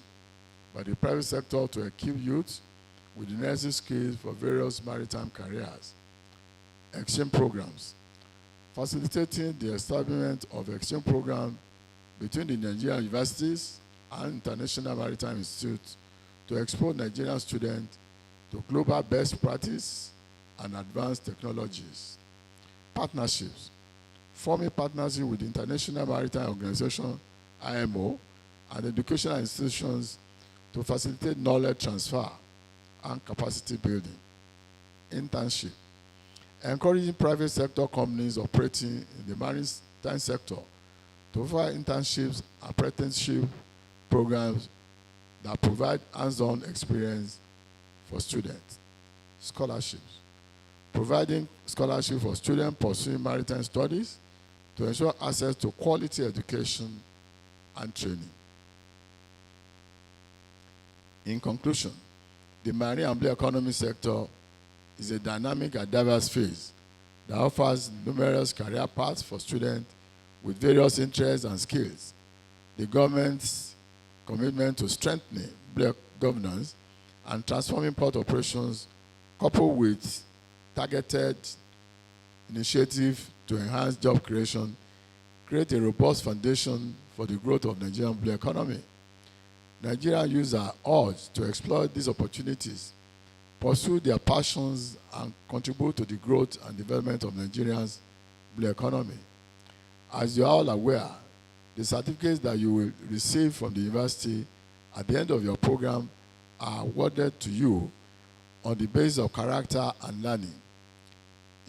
by the private sector to equip youth with the necessary skills for various maritime careers. Exchange programs. Facilitating the establishment of exchange programs between the Nigerian universities and international maritime institutes to expose Nigerian students to global best practice and advanced technologies. Partnerships. Forming partnership with the International Maritime Organization, IMO, and educational institutions to facilitate knowledge transfer and capacity building. Internship. Encouraging private sector companies operating in the maritime sector to offer internships and apprenticeship programs that provide hands-on experience for students. Scholarships. Providing scholarships for students pursuing maritime studies to ensure access to quality education and training. In conclusion, the marine and blue economy sector is a dynamic and diverse field that offers numerous career paths for students with various interests and skills. The government's commitment to strengthening blue governance and transforming port operations, coupled with targeted initiative to enhance job creation, create a robust foundation for the growth of Nigerian blue economy. Nigerian youths are urged to exploit these opportunities, pursue their passions, and contribute to the growth and development of Nigeria's blue economy. As you are all aware, the certificates that you will receive from the university at the end of your program are awarded to you on the basis of character and learning.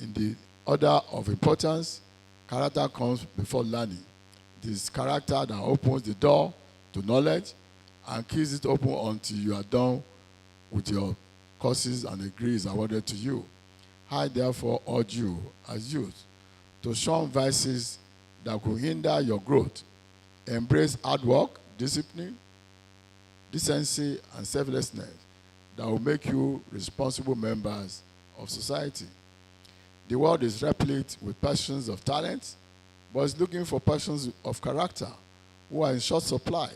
In the order of importance, character comes before learning. It is character that opens the door to knowledge and keeps it open until you are done with your courses and degrees awarded to you. I therefore urge you as youth to shun vices that could hinder your growth. Embrace hard work, discipline, decency, and selflessness that will make you responsible members of society. The world is replete with persons of talent, but is looking for persons of character who are in short supply.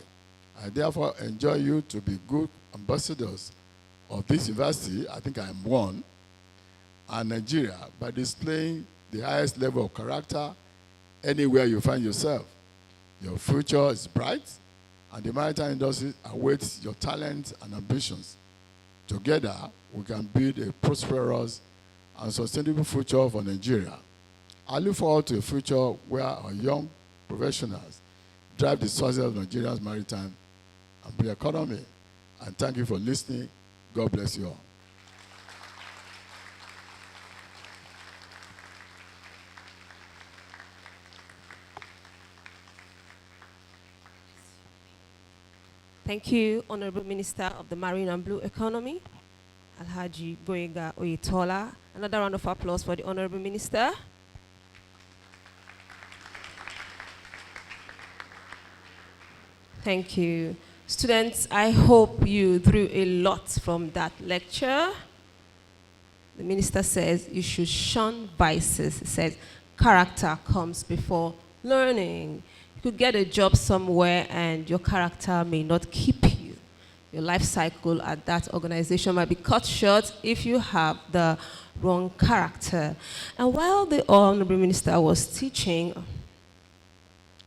I therefore enjoy you to be good ambassadors of this university, I think I am one, and Nigeria, by displaying the highest level of character anywhere you find yourself. Your future is bright, and the maritime industry awaits your talent and ambitions. Together, we can build a prosperous and sustainable future for Nigeria. I look forward to a future where our young professionals drive the success of Nigeria's maritime and blue economy. And thank you for listening. God bless you all. Thank you, Honorable Minister of the Marine and Blue Economy, Alhaji Boyega Oyetola. Another round of applause for the Honorable Minister. Thank you. Students, I hope you drew a lot from that lecture. The minister says you should shun vices. He says character comes before learning. You could get a job somewhere and your character may not keep you. Your life cycle at that organization might be cut short if you have the wrong character. And while the Honorable Minister was teaching,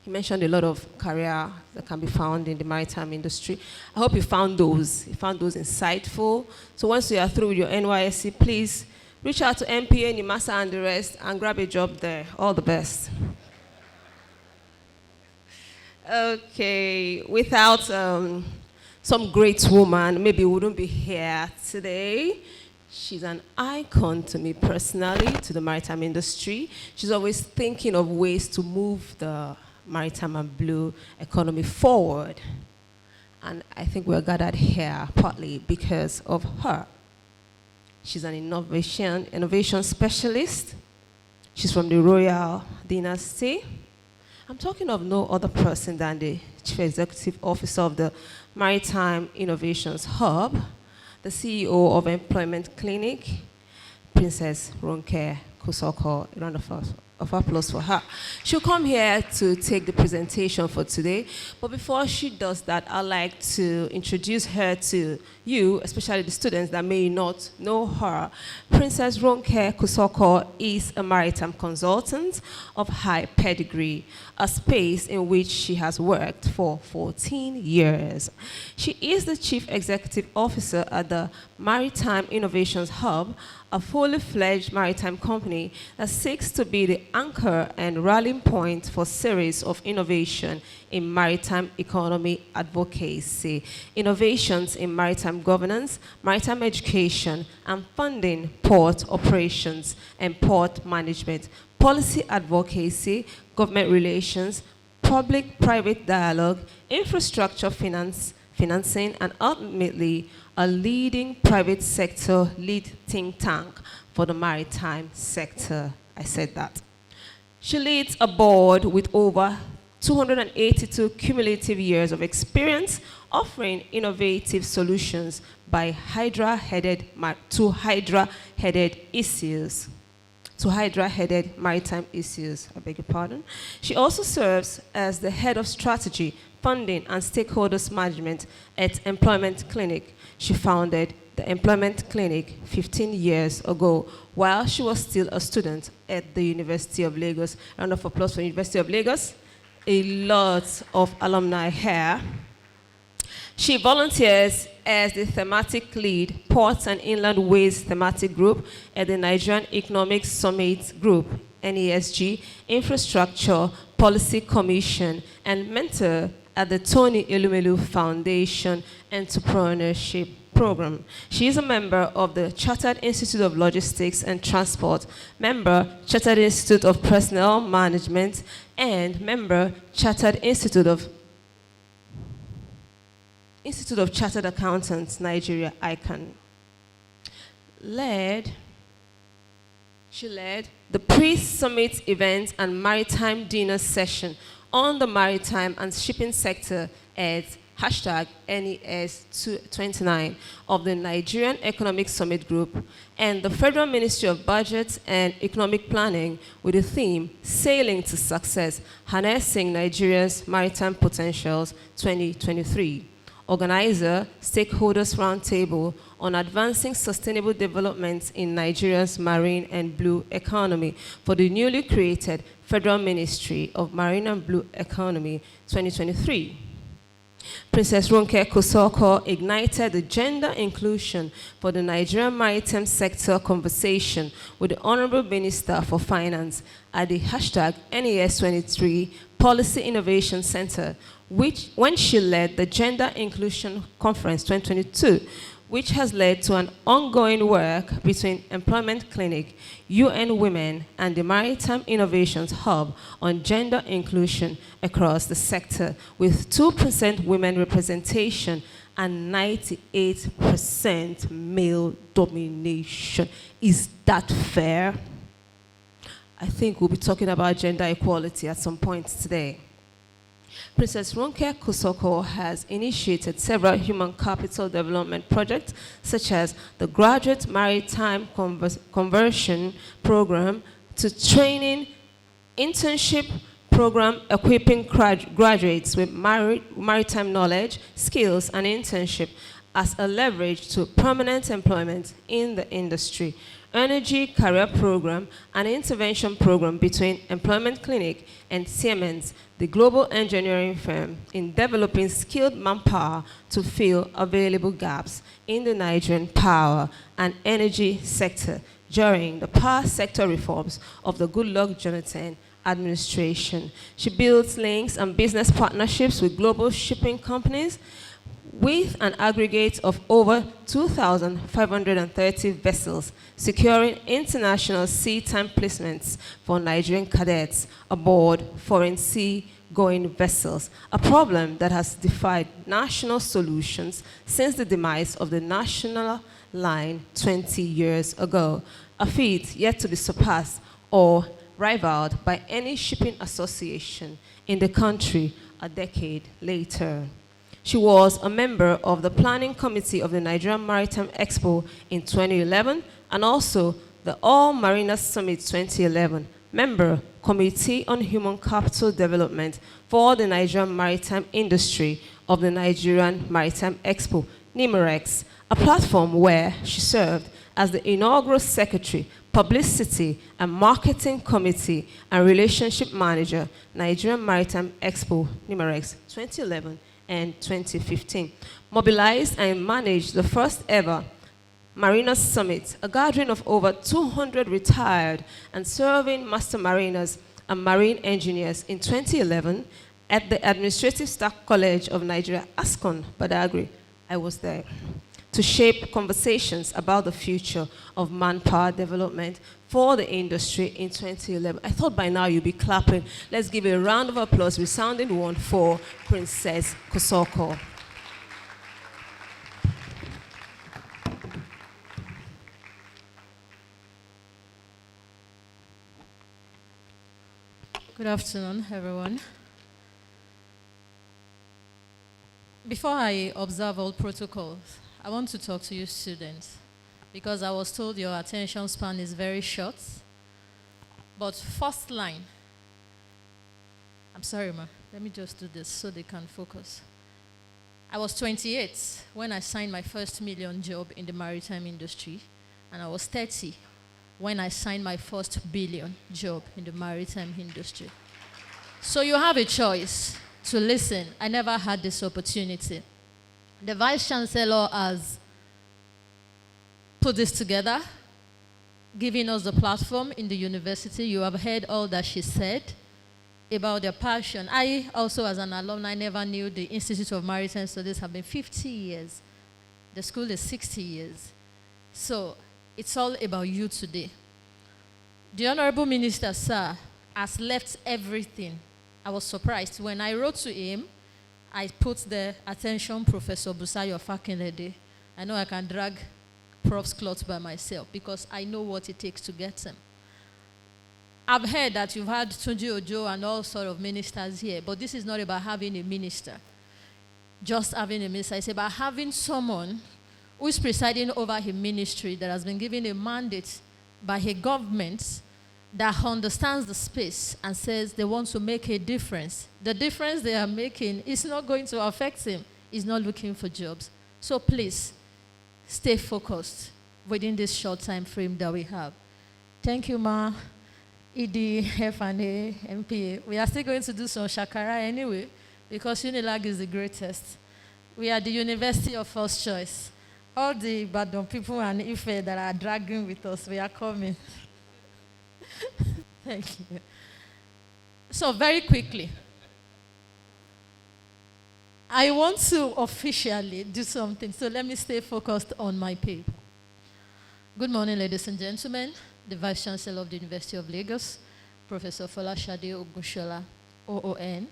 He mentioned a lot of career that can be found in the maritime industry. I hope you found those. You found those insightful. So once you are through with your NYSC, please reach out to MPA, NIMASA, and the rest, and grab a job there. All the best. Okay, without some great woman, maybe we wouldn't be here today. She's an icon to me personally, to the maritime industry. She's always thinking of ways to move the maritime and blue economy forward. And I think we're gathered here partly because of her. She's an innovation specialist. She's from the Royal Dynasty. I'm talking of no other person than the Chief Executive Officer of the Maritime Innovations Hub, the CEO of Employment Clinic, Princess Ronke Kusoko. A round of applause for her. She'll come here to take the presentation for today, but before she does that, I'd like to introduce her to you, especially the students that may not know her. Princess Ronke Kusoko is a maritime consultant of high pedigree, a space in which she has worked for 14 years. She is the Chief Executive Officer at the Maritime Innovations Hub, a fully fledged maritime company that seeks to be the anchor and rallying point for series of innovation in maritime economy advocacy, innovations in maritime governance, maritime education, and funding port operations and port management, policy advocacy, government relations, public-private dialogue, infrastructure financing, and ultimately a leading private sector lead think tank for the maritime sector. I said that. She leads a board with over 282 cumulative years of experience offering innovative solutions to Hydra-headed maritime issues. I beg your pardon. She also serves as the head of strategy, funding, and stakeholders management at Employment Clinic. She founded the Employment Clinic 15 years ago while she was still a student at the University of Lagos. Round of applause for University of Lagos. A lot of alumni here. She volunteers as the thematic lead, Ports and Inland Ways thematic group at the Nigerian Economic Summit Group, NESG, Infrastructure Policy Commission, and mentor at the Tony Elumelu Foundation Entrepreneurship Program. She is a member of the Chartered Institute of Logistics and Transport, member Chartered Institute of Personnel Management, and member Chartered Institute of Chartered Accountants, Nigeria, ICANN. She led the pre-summit event and maritime dinner session on the maritime and shipping sector at #NES29 of the Nigerian Economic Summit Group and the Federal Ministry of Budget and Economic Planning with the theme Sailing to Success, Harnessing Nigeria's Maritime Potentials 2023. Organizer, Stakeholders Roundtable on Advancing Sustainable Development in Nigeria's Marine and Blue Economy for the newly created Federal Ministry of Marine and Blue Economy 2023. Princess Ronke Kusoko ignited the gender inclusion for the Nigerian maritime sector conversation with the Honorable Minister for Finance at the #NES23 Policy Innovation Center, when she led the Gender Inclusion Conference 2022, which has led to an ongoing work between Employment Clinic, UN Women, and the Maritime Innovations Hub on gender inclusion across the sector, with 2% women representation and 98% male domination. Is that fair? I think we'll be talking about gender equality at some point today. Princess Ronke Kusoko has initiated several human capital development projects, such as the Graduate Maritime Conversion Program to Training Internship Program equipping graduates with maritime knowledge, skills, and internship as a leverage to permanent employment in the industry. Energy Career Program, and intervention program between Employment Clinic and Siemens, the global engineering firm, in developing skilled manpower to fill available gaps in the Nigerian power and energy sector during the power sector reforms of the Goodluck Jonathan administration. She builds links and business partnerships with global shipping companies with an aggregate of over 2,530 vessels, securing international sea-time placements for Nigerian cadets aboard foreign sea-going vessels, a problem that has defied national solutions since the demise of the national line 20 years ago, a feat yet to be surpassed or rivaled by any shipping association in the country a decade later. She was a member of the planning committee of the Nigerian Maritime Expo in 2011 and also the All Mariners Summit 2011, member Committee on Human Capital Development for the Nigerian Maritime Industry of the Nigerian Maritime Expo, NIMAREX, a platform where she served as the inaugural secretary, publicity and marketing committee and relationship manager, Nigerian Maritime Expo, NIMAREX 2011 and 2015. Mobilized and managed the first ever Mariners Summit, a gathering of over 200 retired and serving master mariners and marine engineers in 2011 at the Administrative Staff College of Nigeria, ASCON, Badagry. I was there, to shape conversations about the future of manpower development for the industry in 2011. I thought by now you'd be clapping. Let's give a round of applause, resounding one for Princess Kosoko. Good afternoon, everyone. Before I observe all protocols, I want to talk to you students because I was told your attention span is very short. But first line, I'm sorry, ma, let me just do this so they can focus. I was 28 when I signed my first million job in the maritime industry, and I was 30 when I signed my first billion job in the maritime industry. So you have a choice to listen. I never had this opportunity. The Vice Chancellor has put this together, giving us the platform in the university. You have heard all that she said about their passion. I also, as an alumni, never knew the Institute of Maritime Studies have been 50 years. The school is 60 years. So it's all about you today. The Honorable Minister, sir, has left everything. I was surprised. When I wrote to him, I put the attention Professor Busayo Fakinlede. I know I can drag Prof's cloth by myself because I know what it takes to get him. I've heard that you've had Tunji Ojo and all sort of ministers here, but this is not about having a minister, just having a minister. It's about having someone who is presiding over a ministry that has been given a mandate by a government that understands the space and says they want to make a difference. The difference they are making is not going to affect him. He's not looking for jobs. So please, stay focused within this short time frame that we have. Thank you, Ma, ED, F&A, MPA. We are still going to do some shakara anyway, because UNILAG is the greatest. We are the university of first choice. All the Badon people and Ife that are dragging with us, we are coming. Thank you. So very quickly, I want to officially do something, so let me stay focused on my paper. Good morning, ladies and gentlemen. The Vice Chancellor of the University of Lagos, Professor Folashade Ogunshola, OON,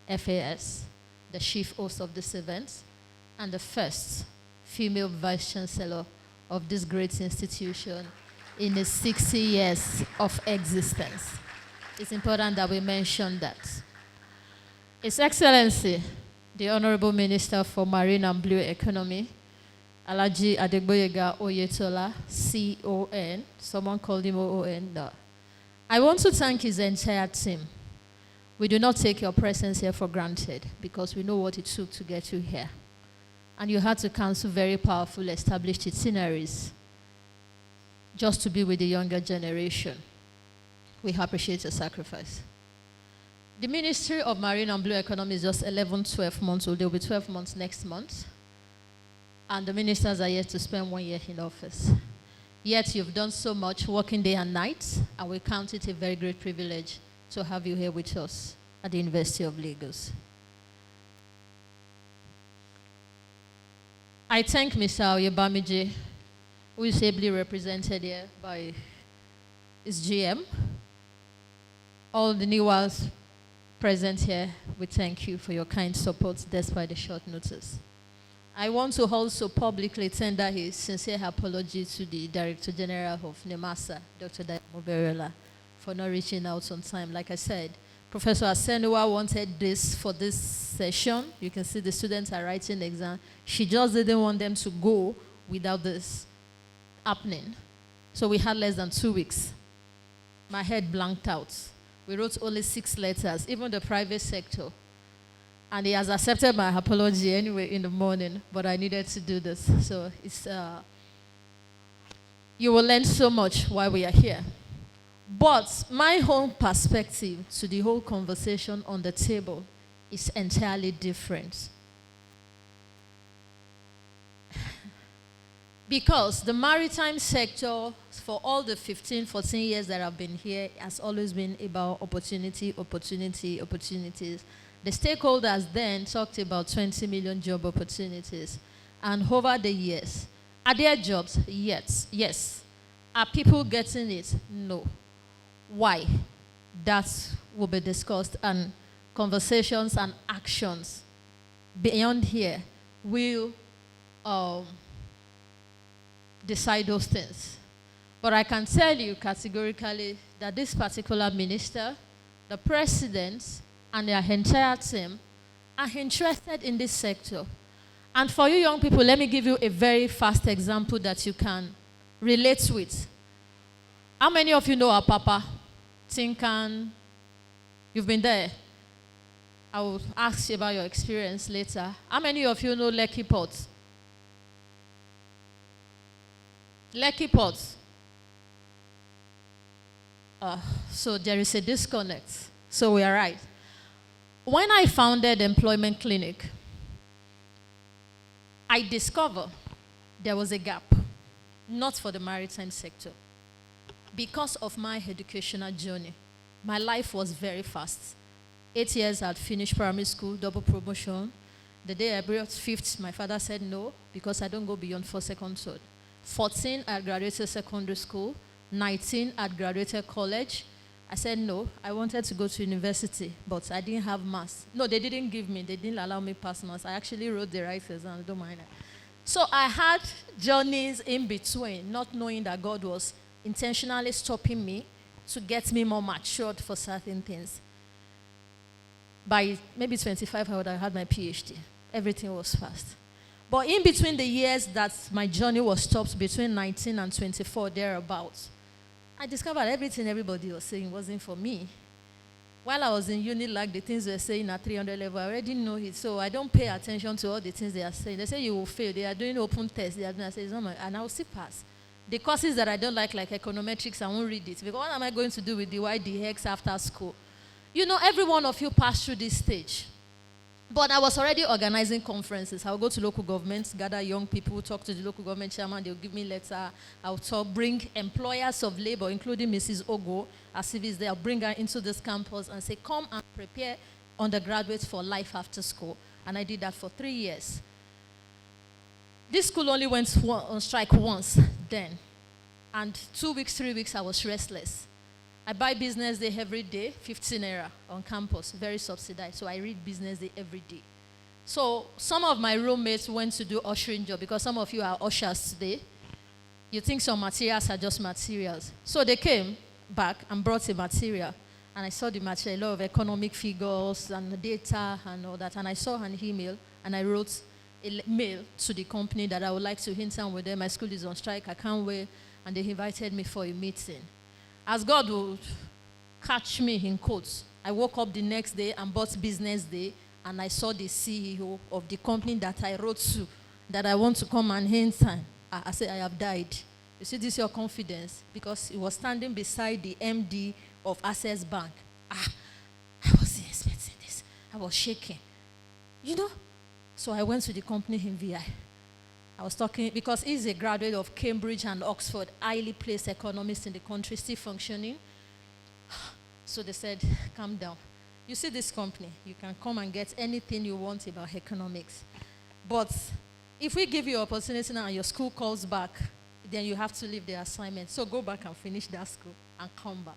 FAS, the chief host of this event, and the first female Vice Chancellor of this great institution in its 60 years of existence. It's important that we mention that. His Excellency, the Honorable Minister for Marine and Blue Economy, Alhaji Adegboyega Oyetola, CON, someone called him OON. No. I want to thank his entire team. We do not take your presence here for granted because we know what it took to get you here. And you had to cancel very powerful established itineraries. just to be with the younger generation. We appreciate your sacrifice. The Ministry of Marine and Blue Economy is just 12 months old. They'll be 12 months next month. And the ministers are yet to spend 1 year in office. Yet you've done so much, working day and night, and we count it a very great privilege to have you here with us at the University of Lagos. I thank Mr. Oyebamiji, who is ably represented here by his GM. All the new ones present here, we thank you for your kind support despite the short notice. I want to also publicly tender his sincere apology to the Director General of NEMASA, Dr. Diamo Beriola, for not reaching out on time. Like I said, Professor Asenua wanted this for this session. You can see the students are writing the exam. She just didn't want them to go without this happening. So we had less than 2 weeks. My head blanked out. We wrote only 6 letters, even the private sector. And he has accepted my apology anyway in the morning, but I needed to do this. So it's, you will learn so much while we are here. But my own perspective to the whole conversation on the table is entirely different. Because the maritime sector, for all the 15, 14 years that I've been here, has always been about opportunity, opportunity, opportunities. The stakeholders then talked about 20 million job opportunities. And over the years, are there jobs? Yes. Are people getting it? No. Why? That will be discussed, and conversations and actions beyond here will decide those things. But I can tell you categorically that this particular minister, the president, and their entire team are interested in this sector. And for you young people, let me give you a very fast example that you can relate with. How many of you know our Papa? Tinkan? You've been there. I will ask you about your experience later. How many of you know Lekki Port? Lekki Port. So there is a disconnect. So we are right. When I founded Employment Clinic, I discovered there was a gap, not for the maritime sector. Because of my educational journey, my life was very fast. 8 years I had finished primary school, double promotion. The day I brought 5th, my father said no, because I don't go beyond 1st, 2nd, 3rd. 14, I graduated secondary school. 19, I graduated college. I said no, I wanted to go to university, but I didn't have maths. No, they didn't give me, they didn't allow me pass maths. I actually wrote the right exam, don't mind that. So I had journeys in between, not knowing that God was intentionally stopping me to get me more matured for certain things. By maybe 25, I would have had my PhD. Everything was fast. But in between the years that my journey was stopped, between 19 and 24, thereabouts, I discovered everything everybody was saying wasn't for me. While I was in UNILAG, the things they were saying at 300 level, I already know it, so I don't pay attention to all the things they are saying. They say you will fail. They are doing open tests. They are doing, I say, it's not my, and I will still pass. The courses that I don't like econometrics, I won't read it. Because what am I going to do with the YDX after school? You know, every one of you passed through this stage. But I was already organizing conferences. I'll go to local governments, gather young people, talk to the local government chairman. They'll give me a letter. I'll talk, bring employers of labor, including Mrs. Ogo, as if it's there. I'll bring her into this campus and say, come and prepare undergraduates for life after school. And I did that for 3 years. This school only went on strike once then. And 2 weeks, 3 weeks, I was restless. I buy Business Day every day, 15 naira on campus, very subsidized. So I read Business Day every day. So some of my roommates went to do ushering job because some of you are ushers today. You think some materials are just materials. So they came back and brought a material. And I saw the material, a lot of economic figures and data and all that. And I saw an email and I wrote a mail to the company that I would like to intern with them. My school is on strike, I can't wait. And they invited me for a meeting. As God would catch me in quotes, I woke up the next day and bought Business Day, and I saw the CEO of the company that I wrote to, that I want to come and intern. I said, I have died. You see, this is your confidence, because he was standing beside the MD of Access Bank. I wasn't expecting this. I was shaking. You know? So I went to the company in VI. I was talking, because he's a graduate of Cambridge and Oxford, highly placed economist in the country, still functioning. So they said, calm down. You see this company, you can come and get anything you want about economics. But if we give you opportunity now and your school calls back, then you have to leave the assignment. So go back and finish that school and come back.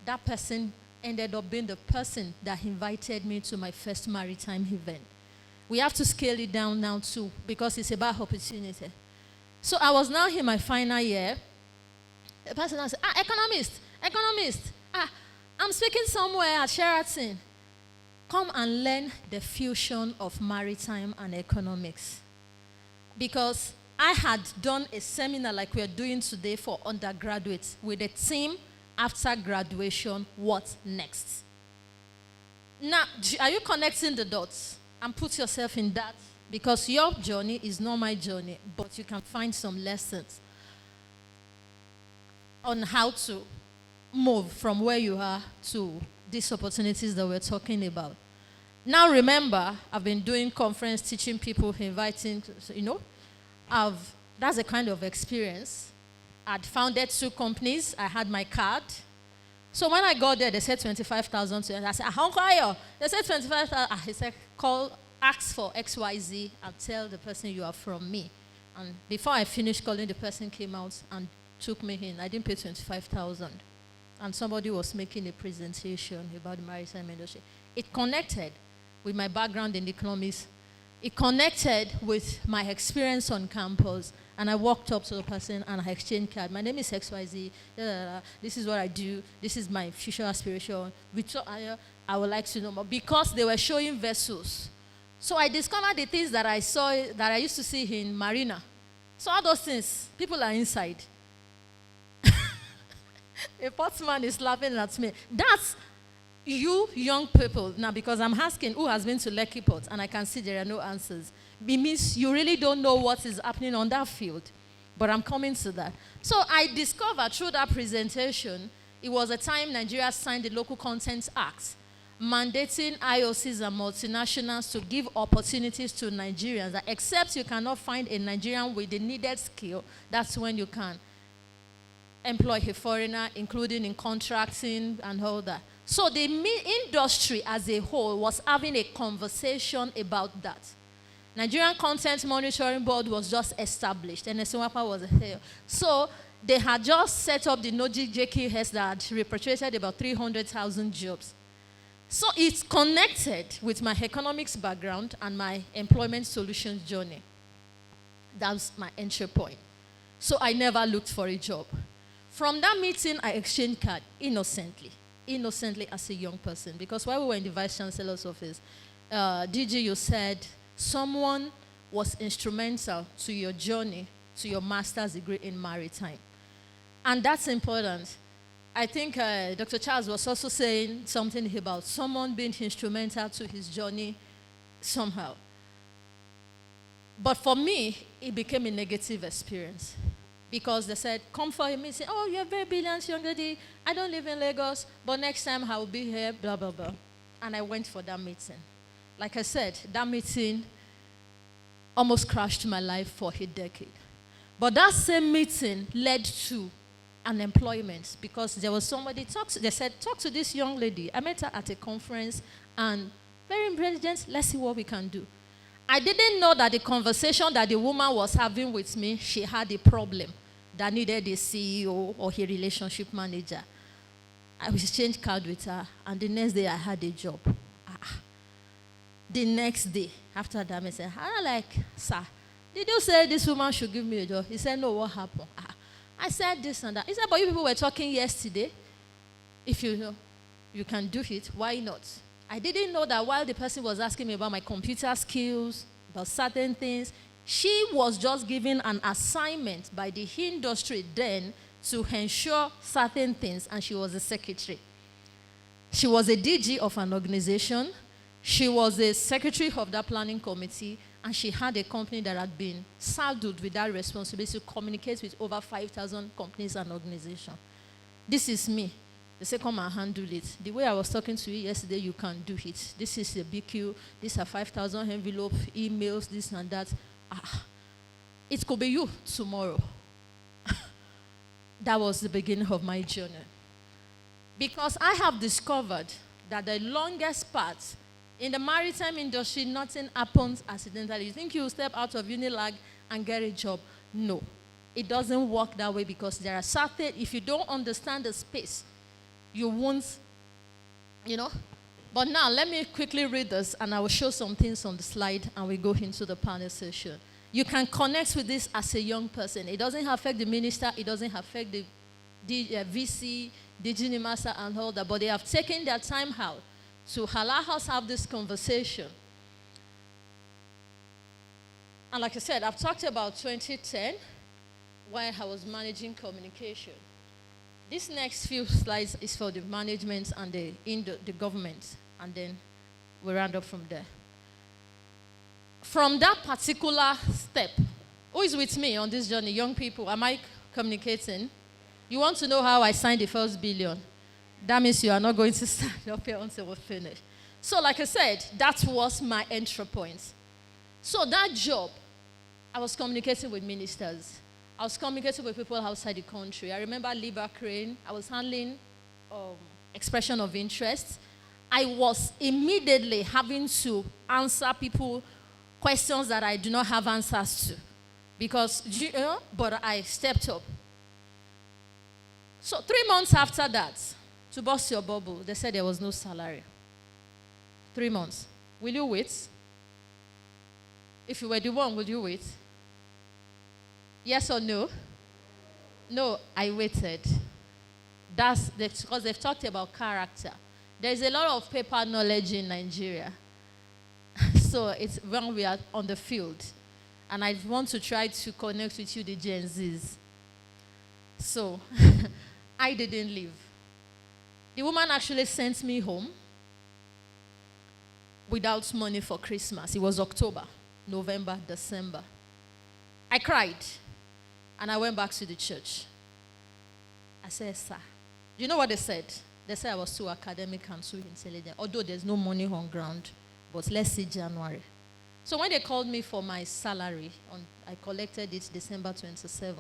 That person ended up being the person that invited me to my first maritime event. We have to scale it down now too, because it's about opportunity. So I was now in my final year. The person said, economist, I'm speaking somewhere at Sheraton. Come and learn the fusion of maritime and economics. Because I had done a seminar like we are doing today for undergraduates with a team after graduation, what next? Now, are you connecting the dots? And put yourself in that, because your journey is not my journey, but you can find some lessons on how to move from where you are to these opportunities that we're talking about. Now remember, I've been doing conference, teaching people, inviting, that's a kind of experience. I'd founded 2 companies. I had my card. So when I got there, they said 25,000 to us. I said, how are you? They said 25,000. He said, ask for XYZ and tell the person you are from me. And before I finished calling, the person came out and took me in. I didn't pay 25,000. And somebody was making a presentation about the maritime industry. It connected with my background in economics. It connected with my experience on campus. And I walked up to the person and I exchanged card. My name is XYZ. This is what I do. This is my future aspiration. I would like to know more. Because they were showing vessels. So I discovered the things that I saw, that I used to see in Marina. So all those things, people are inside. A portsman is laughing at me. That's you young people. Now, because I'm asking who has been to Lekki Port, and I can see there are no answers. It means you really don't know what is happening on that field. But I'm coming to that. So I discovered through that presentation, it was a time Nigeria signed the Local Content Act, mandating IOCs and multinationals to give opportunities to Nigerians. That except you cannot find a Nigerian with the needed skill, that's when you can employ a foreigner, including in contracting and all that. So the industry as a whole was having a conversation about that. Nigerian Content Monitoring Board was just established, and NSWAPA was here. So they had just set up the NOJKS that had repatriated about 300,000 jobs. So it's connected with my economics background and my employment solutions journey. That's my entry point. So I never looked for a job. From that meeting, I exchanged card innocently as a young person. Because while we were in the Vice Chancellor's office, DG, you said someone was instrumental to your journey, to your master's degree in maritime. And that's important. I think Dr. Charles was also saying something about someone being instrumental to his journey somehow. But for me, it became a negative experience. Because they said, come for a meeting. Oh, you're a very brilliant young lady. I don't live in Lagos, but next time I will be here, blah, blah, blah. And I went for that meeting. Like I said, that meeting almost crashed my life for a decade. But that same meeting led to an employment, because there was somebody, they said, talk to this young lady. I met her at a conference, and very intelligent, let's see what we can do. I didn't know that the conversation that the woman was having with me, she had a problem that needed a CEO or a relationship manager. I exchanged card with her, and the next day I had a job. The next day, after that, I said, sir, did you say this woman should give me a job? He said, no, what happened? I said this and that. He said, but you people were talking yesterday. If you can do it, why not? I didn't know that while the person was asking me about my computer skills, about certain things, she was just given an assignment by the industry then to ensure certain things, and she was a secretary. She was a DG of an organization. She was a secretary of that planning committee, and she had a company that had been saddled with that responsibility to communicate with over 5,000 companies and organizations. This is me. They say, come and handle it. The way I was talking to you yesterday, you can do it. This is a BQ. These are 5,000 envelope, emails, this and that. It could be you tomorrow. That was the beginning of my journey. Because I have discovered that the longest part in the maritime industry, nothing happens accidentally. You think you will step out of UNILAG and get a job? No. It doesn't work that way, because there are certain, if you don't understand the space, you won't, But now, let me quickly read this, and I will show some things on the slide, and we go into the panel session. You can connect with this as a young person. It doesn't affect the minister. It doesn't affect the VC, the junior master, and all that. But they have taken their time out to allow us have this conversation. And like I said, I've talked about 2010, when I was managing communication. This next few slides is for the management and the government, and then we round up from there. From that particular step, who is with me on this journey? Young people, am I communicating? You want to know how I signed the first billion? That means you are not going to stand up here until we finish. So like I said, that was my entry point. So that job, I was communicating with ministers. I was communicating with people outside the country. I remember Liba Crane. I was handling expression of interest. I was immediately having to answer people questions that I do not have answers to. Because, but I stepped up. So 3 months after that, to burst your bubble, they said there was no salary. 3 months. Will you wait? If you were the one, would you wait? Yes or no? No, I waited. That's because they've talked about character. There's a lot of paper knowledge in Nigeria. So it's when we are on the field. And I want to try to connect with you, the Gen Zs. So I didn't leave. The woman actually sent me home without money for Christmas. It was October, November, December. I cried. And I went back to the church. I said, sir. You know what they said? They said I was too academic and too intelligent. Although there's no money on ground. But let's see January. So when they called me for my salary, I collected it December 27.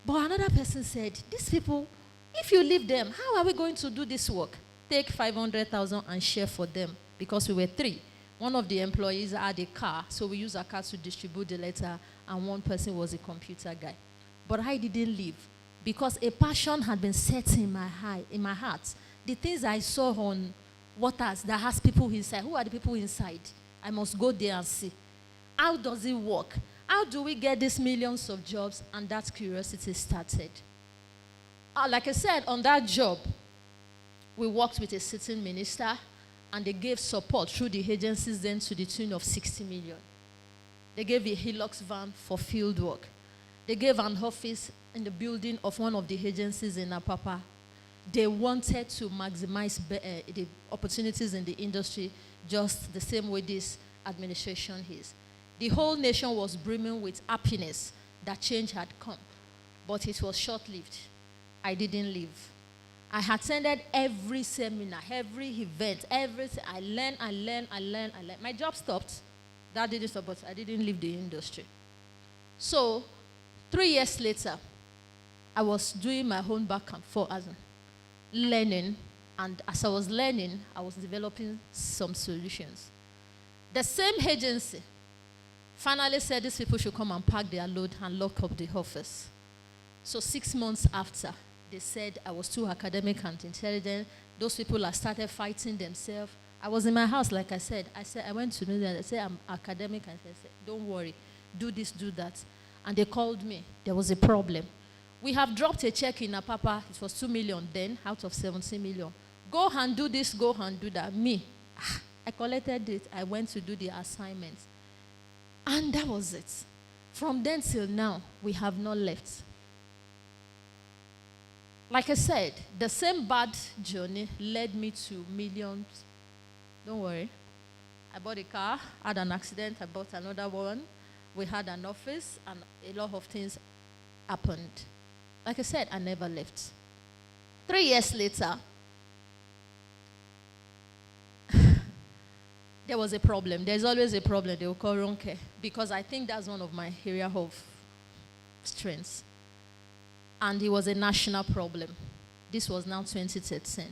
But another person said, these people, if you leave them, how are we going to do this work? Take 500,000 and share for them. Because we were 3. One of the employees had a car, so we used a car to distribute the letter, and one person was a computer guy. But I didn't leave because a passion had been set in my heart. The things I saw on waters that has people inside. Who are the people inside? I must go there and see. How does it work? How do we get these millions of jobs? And that curiosity started. Like I said, on that job, we worked with a sitting minister, and they gave support through the agencies then to the tune of 60 million. They gave a Hilux van for field work. They gave an office in the building of one of the agencies in Apapa. They wanted to maximize the opportunities in the industry just the same way this administration is. The whole nation was brimming with happiness that change had come, but it was short-lived. I didn't leave. I attended every seminar, every event, everything. I learned. My job stopped. That didn't stop, but I didn't leave the industry. So 3 years later, I was doing my own back and forth, learning, and as I was learning, I was developing some solutions. The same agency finally said these people should come and pack their load and lock up the office. So 6 months after, they said I was too academic and intelligent. Those people have started fighting themselves. I was in my house, like I said. I went to them, they said I'm academic, and they said, don't worry, do this, do that. And they called me. There was a problem. We have dropped a check in Apapa. It was 2 million then, out of 17 million. Go and do this, go and do that. Me, I collected it. I went to do the assignment. And that was it. From then till now, we have not left. Like I said, the same bad journey led me to millions. Don't worry. I bought a car, had an accident, I bought another one. We had an office, and a lot of things happened. Like I said, I never left. 3 years later, there was a problem. There's always a problem. They will call Ronke, because I think that's one of my area of strengths. And it was a national problem. This was now 2013.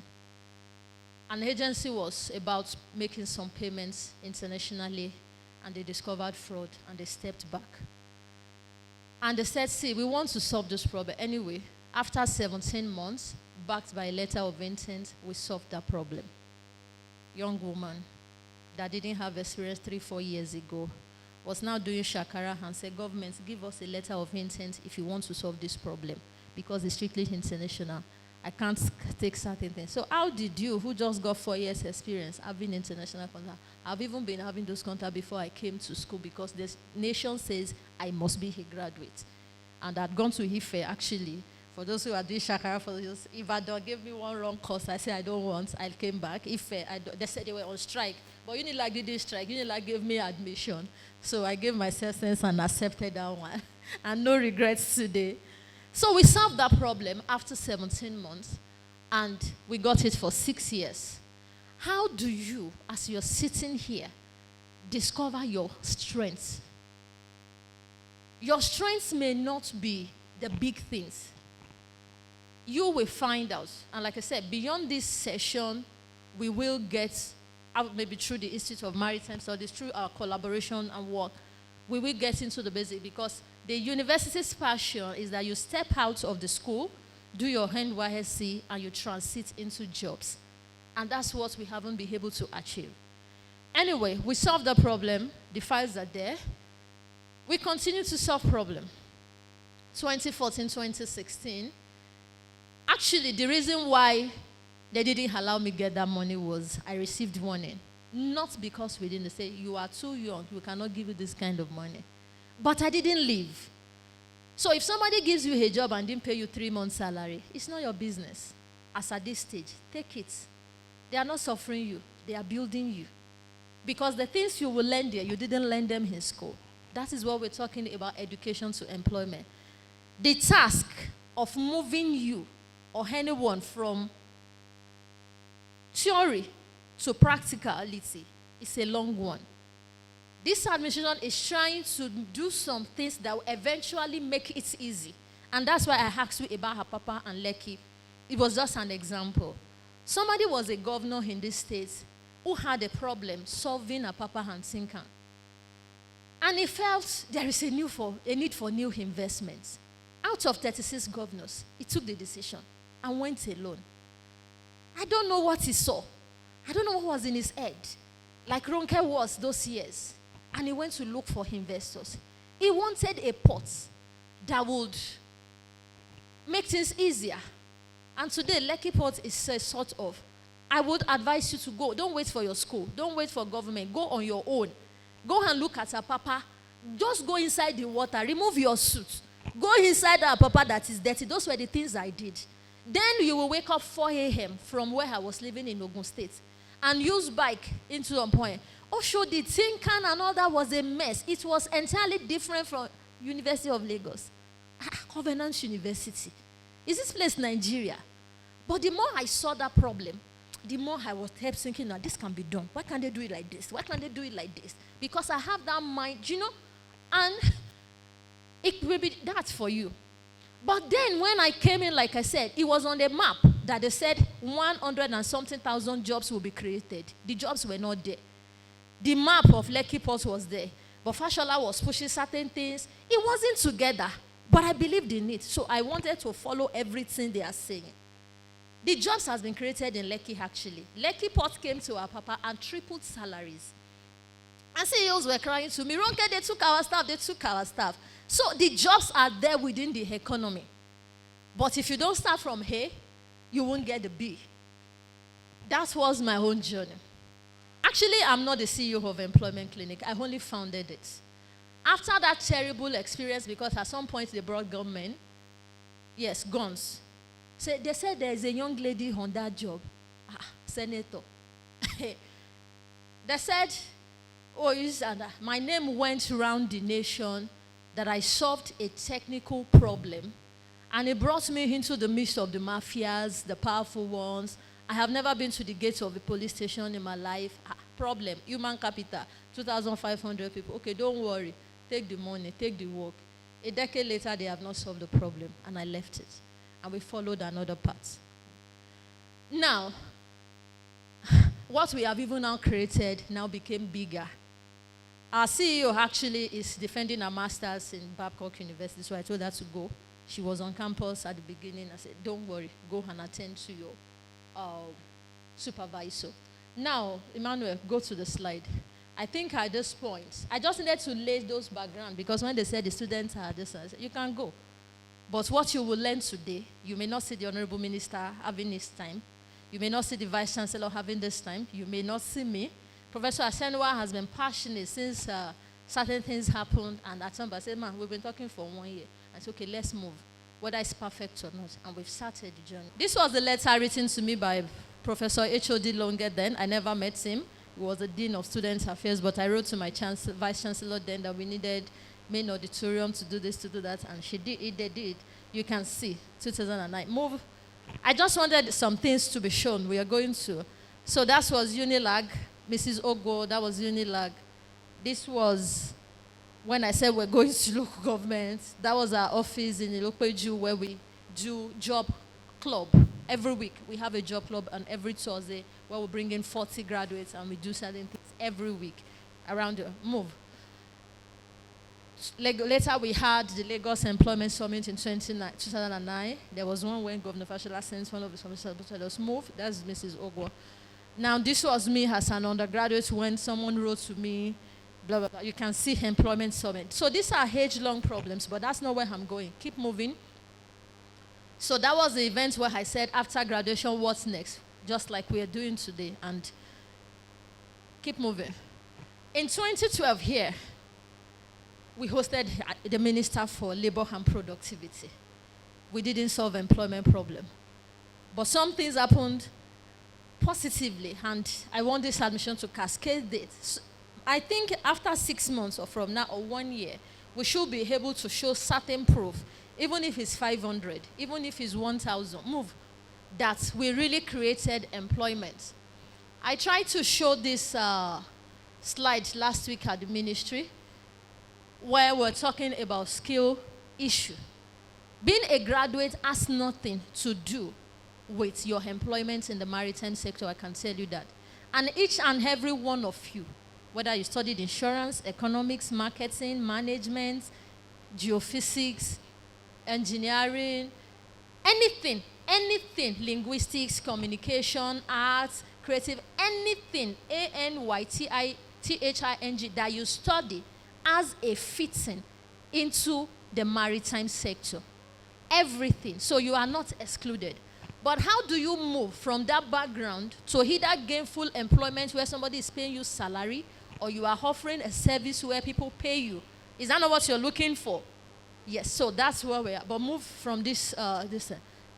An agency was about making some payments internationally, and they discovered fraud, and they stepped back. And they said, see, we want to solve this problem. Anyway, after 17 months, backed by a letter of intent, we solved that problem. Young woman that didn't have experience 3-4 years ago was now doing shakara and said, government, give us a letter of intent if you want to solve this problem, because it's strictly international. I can't take certain things. So how did you, who just got 4 years experience, having international contact? I've even been having those contacts before I came to school, because the nation says I must be a graduate. And I'd gone to Ife, actually. For those who are doing shakara, for those, if I don't give me one wrong course, I said I don't want, I came back. Ife, they said they were on strike. But UNILAG didn't strike. UNILAG gave me admission. So I gave myself sense and accepted that one. And no regrets today. So we solved that problem after 17 months, and we got it for 6 years. How do you, as you're sitting here, discover your strengths? Your strengths may not be the big things. You will find out. And like I said, beyond this session, we will get, maybe through the Institute of Maritime Studies, through our collaboration and work, we will get into the basic, because the university's passion is that you step out of the school, do your NYSC, and you transit into jobs. And that's what we haven't been able to achieve. Anyway, we solved the problem. The files are there. We continue to solve problem. 2014, 2016. Actually, the reason why they didn't allow me get that money was I received warning. Not because we didn't say, you are too young, we cannot give you this kind of money. But I didn't leave. So if somebody gives you a job and didn't pay you 3 months' salary, it's not your business. As at this stage, take it. They are not suffering you. They are building you. Because the things you will learn there, you didn't learn them in school. That is what we're talking about, education to employment. The task of moving you or anyone from theory to practicality is a long one. This administration is trying to do some things that will eventually make it easy. And that's why I asked you about Apapa and Lekki. It was just an example. Somebody was a governor in this state who had a problem solving Apapa and Tinkan. And he felt there is a need for new investments. Out of 36 governors, he took the decision and went alone. I don't know what he saw. I don't know what was in his head. Like Ronke was those years. And he went to look for investors. He wanted a port that would make things easier. And today, Lekki Port is a sort of, I would advise you to go. Don't wait for your school. Don't wait for government. Go on your own. Go and look at Apapa. Just go inside the water. Remove your suit. Go inside the Apapa that is dirty. Those were the things I did. Then you will wake up 4 a.m. from where I was living in Ogun State and use bike into some point. Oshodi, Tinkan and all that was a mess. It was entirely different from University of Lagos. Covenant University. Is this place Nigeria? But the more I saw that problem, the more I was kept thinking, now this can be done. Why can't they do it like this? Why can't they do it like this? Because I have that mind, and it will be that for you. But then when I came in, like I said, it was on the map that they said 100 and something thousand jobs will be created. The jobs were not there. The map of Lekki Port was there. But Fashola was pushing certain things. It wasn't together. But I believed in it. So I wanted to follow everything they are saying. The jobs has been created in Lekki, actually. Lekki Port came to our papa and tripled salaries. And CEOs were crying to me, Ronke, they took our staff. So the jobs are there within the economy. But if you don't start from A, you won't get the B. That was my own journey. Actually, I'm not the CEO of Employment Clinic. I only founded it. After that terrible experience, because at some point they brought gunmen, yes, guns. So they said there's a young lady on that job, senator. They said my name went around the nation that I solved a technical problem, and it brought me into the midst of the mafias, the powerful ones. I have never been to the gates of a police station in my life. Problem, human capital, 2,500 people. Okay, don't worry. Take the money, take the work. A decade later, they have not solved the problem, and I left it. And we followed another path. Now, what we have even now created now became bigger. Our CEO actually is defending her master's in Babcock University, so I told her to go. She was on campus at the beginning. I said, don't worry, go and attend to your supervisor. Now, Emmanuel, go to the slide. I think at this point, I just needed to lay those background, because when they said the students are this, I said, you can go. But what you will learn today, you may not see the Honorable Minister having this time. You may not see the Vice Chancellor having this time. You may not see me. Professor Asenwa has been passionate since certain things happened, and at some point I said, man, we've been talking for 1 year. I said, okay, let's move, whether it's perfect or not, and we've started the journey. This was the letter written to me by Professor H.O.D. Longer then. I never met him. He was the Dean of Student Affairs, but I wrote to my Vice Chancellor then that we needed main auditorium to do this, to do that, and she did it, they did. You can see, 2009. Move. I just wanted some things to be shown. We are going to. So that was UNILAG. Mrs. Ogo, that was UNILAG. This was when I said we're going to local government. That was our office in Ilokweju, where we do job club. Every week we have a job club, and every Thursday where we bring in 40 graduates and we do certain things every week around the move. Later we had the Lagos Employment Summit in 2009. There was one when Governor Fashola sent one of his commissioners to tell us move. That's Mrs. Ogwo. Now this was me as an undergraduate when someone wrote to me, blah, blah, blah. You can see Employment Summit. So these are age-long problems, but that's not where I'm going. Keep moving. So that was the event where I said, after graduation, what's next? Just like we are doing today, and keep moving. In 2012 here, we hosted the Minister for Labor and Productivity. We didn't solve employment problem. But some things happened positively, and I want this admission to cascade it. So I think after 6 months or from now or 1 year, we should be able to show certain proof, even if it's 500, even if it's 1,000, move, that we really created employment. I tried to show this slide last week at the ministry, where we're talking about skill issue. Being a graduate has nothing to do with your employment in the maritime sector, I can tell you that. And each and every one of you, whether you studied insurance, economics, marketing, management, geophysics, engineering, anything, linguistics, communication, arts, creative, anything, anything that you study as a fitting into the maritime sector. Everything. So you are not excluded. But how do you move from that background to either gainful employment where somebody is paying you salary, or you are offering a service where people pay you? Is that not what you're looking for? Yes, so that's where we are. But move from this.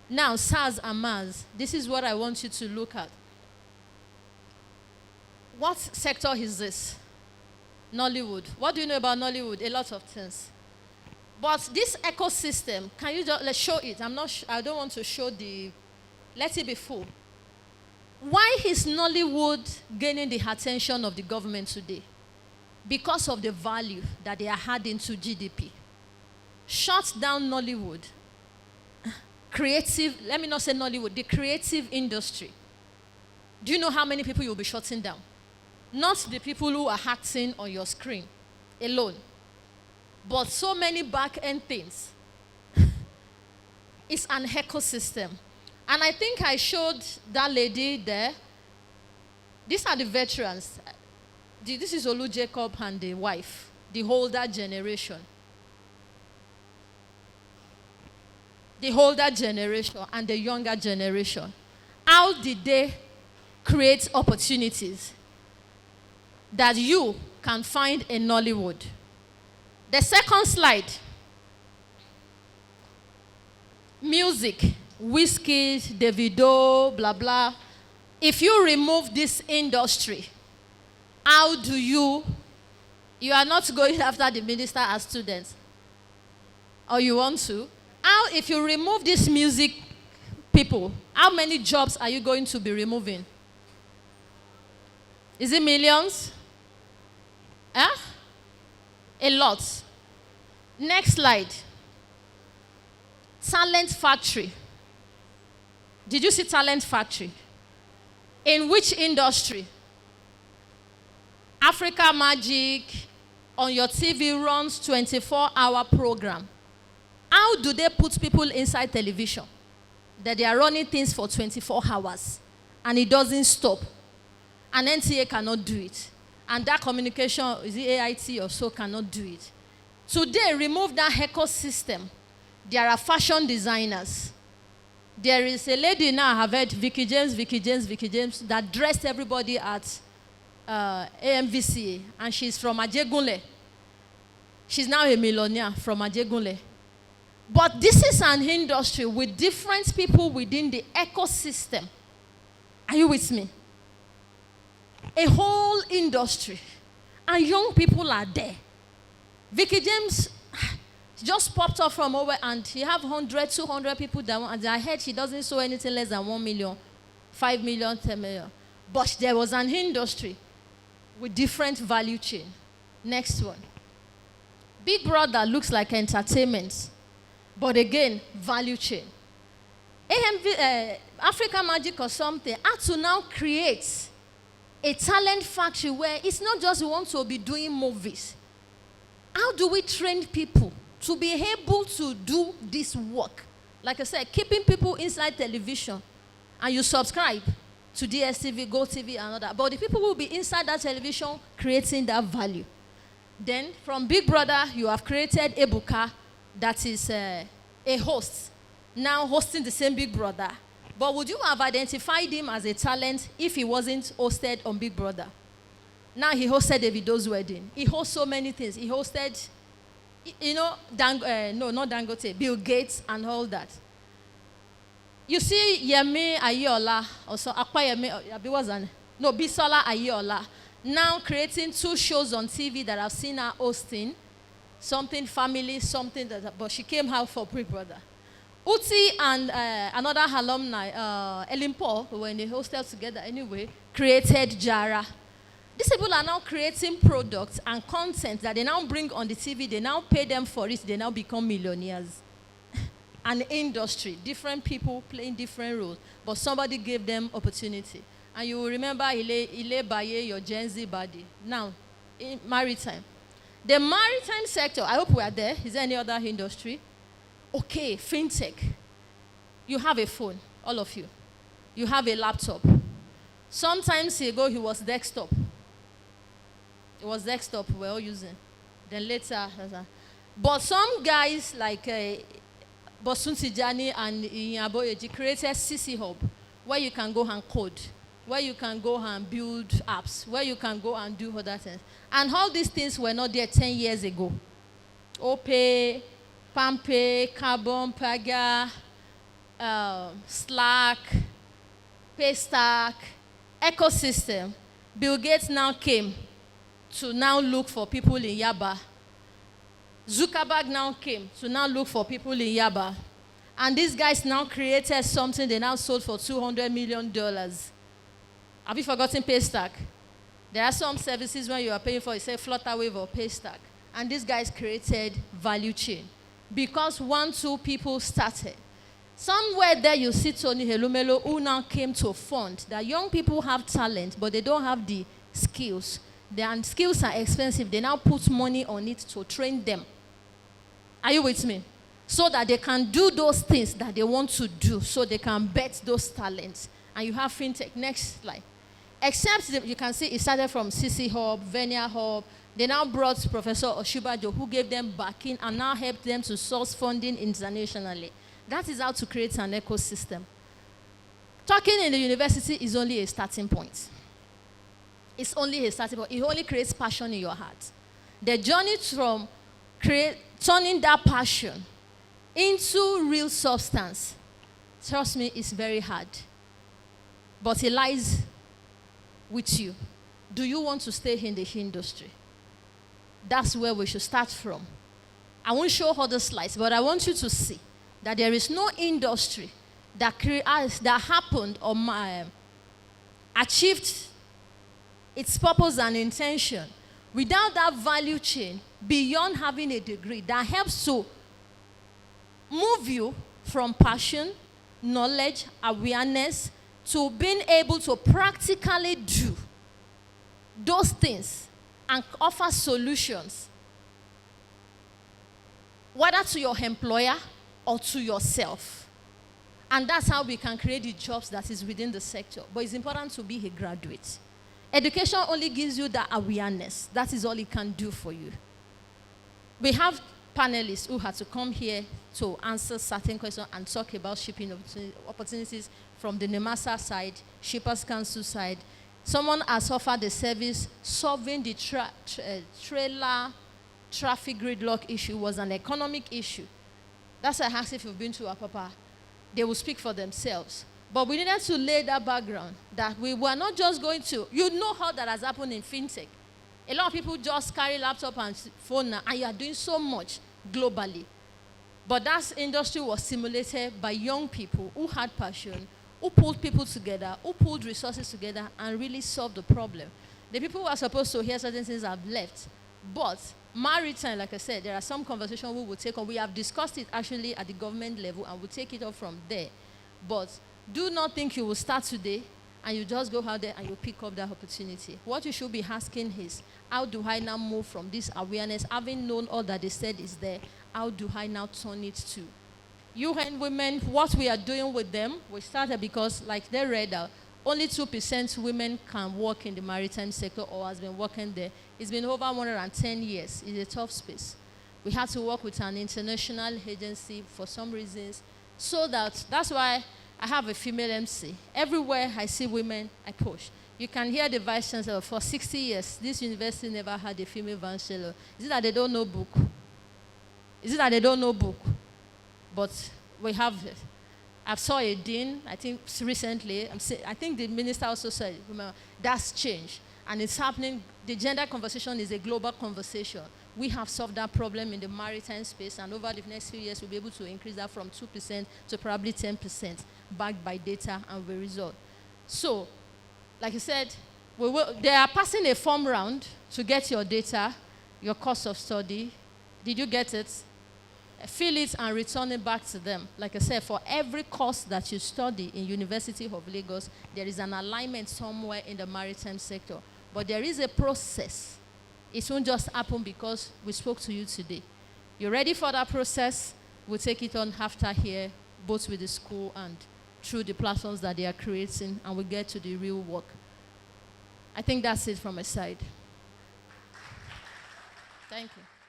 Now, SARS and MARS, this is what I want you to look at. What sector is this? Nollywood. What do you know about Nollywood? A lot of things. But this ecosystem, can you just let's show it? I don't want to show the, let it be full. Why is Nollywood gaining the attention of the government today? Because of the value that they are adding to GDP. Shut down Nollywood. Creative, let me not say Nollywood, the creative industry. Do you know how many people you'll be shutting down? Not the people who are acting on your screen alone, but so many back-end things. It's an ecosystem. And I think I showed that lady there. These are the veterans. This is Olu Jacob and the wife, the older generation. The older generation and the younger generation. How did they create opportunities that you can find in Nollywood? The second slide. Music, Whiskey, Davido, blah, blah. If you remove this industry, how do you You are not going after the minister as students. Or you want to? How, if you remove these music people, how many jobs are you going to be removing? Is it millions? Huh? A lot. Next slide. Talent factory. Did you see talent factory? In which industry? Africa Magic on your TV runs 24-hour program. How do they put people inside television? That they are running things for 24 hours and it doesn't stop. And NTA cannot do it. And that communication, is it AIT or so, cannot do it. Today, remove that ecosystem. There are fashion designers. There is a lady now, I have heard, Vicky James, that dressed everybody at AMVCA. And she's from Ajegunle. She's now a millionaire from Ajegunle. But this is an industry with different people within the ecosystem. Are you with me? A whole industry. And young people are there. Vicky James just popped up from over and he have 100, 200 people that want, and I heard she doesn't show anything less than 1 million, 5 million, 10 million. But there was an industry with different value chain. Next one. Big Brother looks like entertainment. But again, value chain. Africa Magic or something had to now create a talent factory where it's not just we want to be doing movies. How do we train people to be able to do this work? Like I said, keeping people inside television. And you subscribe to DSTV, GoTV, and all that. But the people will be inside that television creating that value. Then from Big Brother, you have created Ebuka, that is a host, now hosting the same Big Brother. But would you have identified him as a talent if he wasn't hosted on Big Brother? Now he hosted Davido's wedding. He hosts so many things. He hosted, you know, not Dangote, Bill Gates and all that. You see Yemi Ayola, also Bisola Ayola, now creating 2 shows on TV that I've seen her hosting. Something family, something that, but she came out for Big Brother. Uti and another alumni, Ellen Paul, when they hosted together anyway, created Jara. These people are now creating products and content that they now bring on the TV. They now pay them for it. They now become millionaires. An industry, different people playing different roles, but somebody gave them opportunity. And you will remember Ile Baye, your Gen Z body. Now, in maritime. The maritime sector, I hope we are there. Is there any other industry? Okay, fintech. You have a phone, all of you. You have a laptop. Sometimes ago, he was desktop. It was desktop we were all using. Then later, but some guys like Bosun Tijani and Inyaboyeji created CC Hub, where you can go and code, where you can go and build apps, where you can go and do other things. And all these things were not there 10 years ago. OPay, PamPay, Carbon, Paga, Slack, Paystack, ecosystem. Bill Gates now came to now look for people in Yaba. Zuckerberg now came to now look for people in Yaba. And these guys now created something they now sold for $200 million. Have you forgotten Paystack? There are some services when you are paying for, say, Flutterwave or Paystack. And these guys created value chain. Because 1, 2 people started. Somewhere there you see Tony Helumelo, who now came to fund that young people have talent, but they don't have the skills. Their skills are expensive. They now put money on it to train them. Are you with me? So that they can do those things that they want to do, so they can bet those talents. And you have fintech. Next slide. Except you can see it started from CC Hub, Venia Hub. They now brought Professor Oshibajo, who gave them backing and now helped them to source funding internationally. That is how to create an ecosystem. Talking in the university is only a starting point. It's only a starting point. It only creates passion in your heart. The journey from turning that passion into real substance, trust me, is very hard. But it lies with you. Do you want to stay in the industry? That's where we should start from. I won't show other slides, but I want you to see that there is no industry that happened or achieved its purpose and intention without that value chain beyond having a degree that helps to move you from passion, knowledge, awareness, to being able to practically do those things and offer solutions, whether to your employer or to yourself. And that's how we can create the jobs that is within the sector. But it's important to be a graduate. Education only gives you that awareness. That is all it can do for you. We have panelists who had to come here to answer certain questions and talk about shipping opportunities from the NEMASA side, Shippers Council side. Someone has offered the service. Solving the trailer traffic gridlock issue was an economic issue. That's why I asked if you've been to Apapa. They will speak for themselves. But we needed to lay that background that we were not just going to, you know how that has happened in fintech. A lot of people just carry laptop and phone now, and you are doing so much globally. But that industry was stimulated by young people who had passion, who pulled people together, who pulled resources together, and really solved the problem. The people who are supposed to hear certain things have left. But maritime, like I said, there are some conversations we will take on. We have discussed it actually at the government level, and we'll take it up from there. But do not think you will start today and you just go out there and you pick up that opportunity. What you should be asking is, how do I now move from this awareness, having known all that they said is there, how do I now turn it to? UN women, what we are doing with them, we started because, like they read out, only 2% women can work in the maritime sector or has been working there. It's been over 110 years. It's a tough space. We had to work with an international agency for some reasons, so that's why I have a female MC. Everywhere I see women, I push. You can hear the vice chancellor. For 60 years, this university never had a female vice chancellor. Is it that they don't know book? Is it that they don't know book? But we have it. I saw a dean, I think recently, I think the minister also said, remember, that's changed. And it's happening. The gender conversation is a global conversation. We have solved that problem in the maritime space, and over the next few years, we'll be able to increase that from 2% to probably 10%, backed by data and the result. So, like I said, they are passing a form round to get your data, your course of study. Did you get it? Fill it and return it back to them. Like I said, for every course that you study in University of Lagos, there is an alignment somewhere in the maritime sector. But there is a process. It won't just happen because we spoke to you today. You're ready for that process? We'll take it on after here, both with the school and through the platforms that they are creating, and we'll get to the real work. I think that's it from my side. Thank you.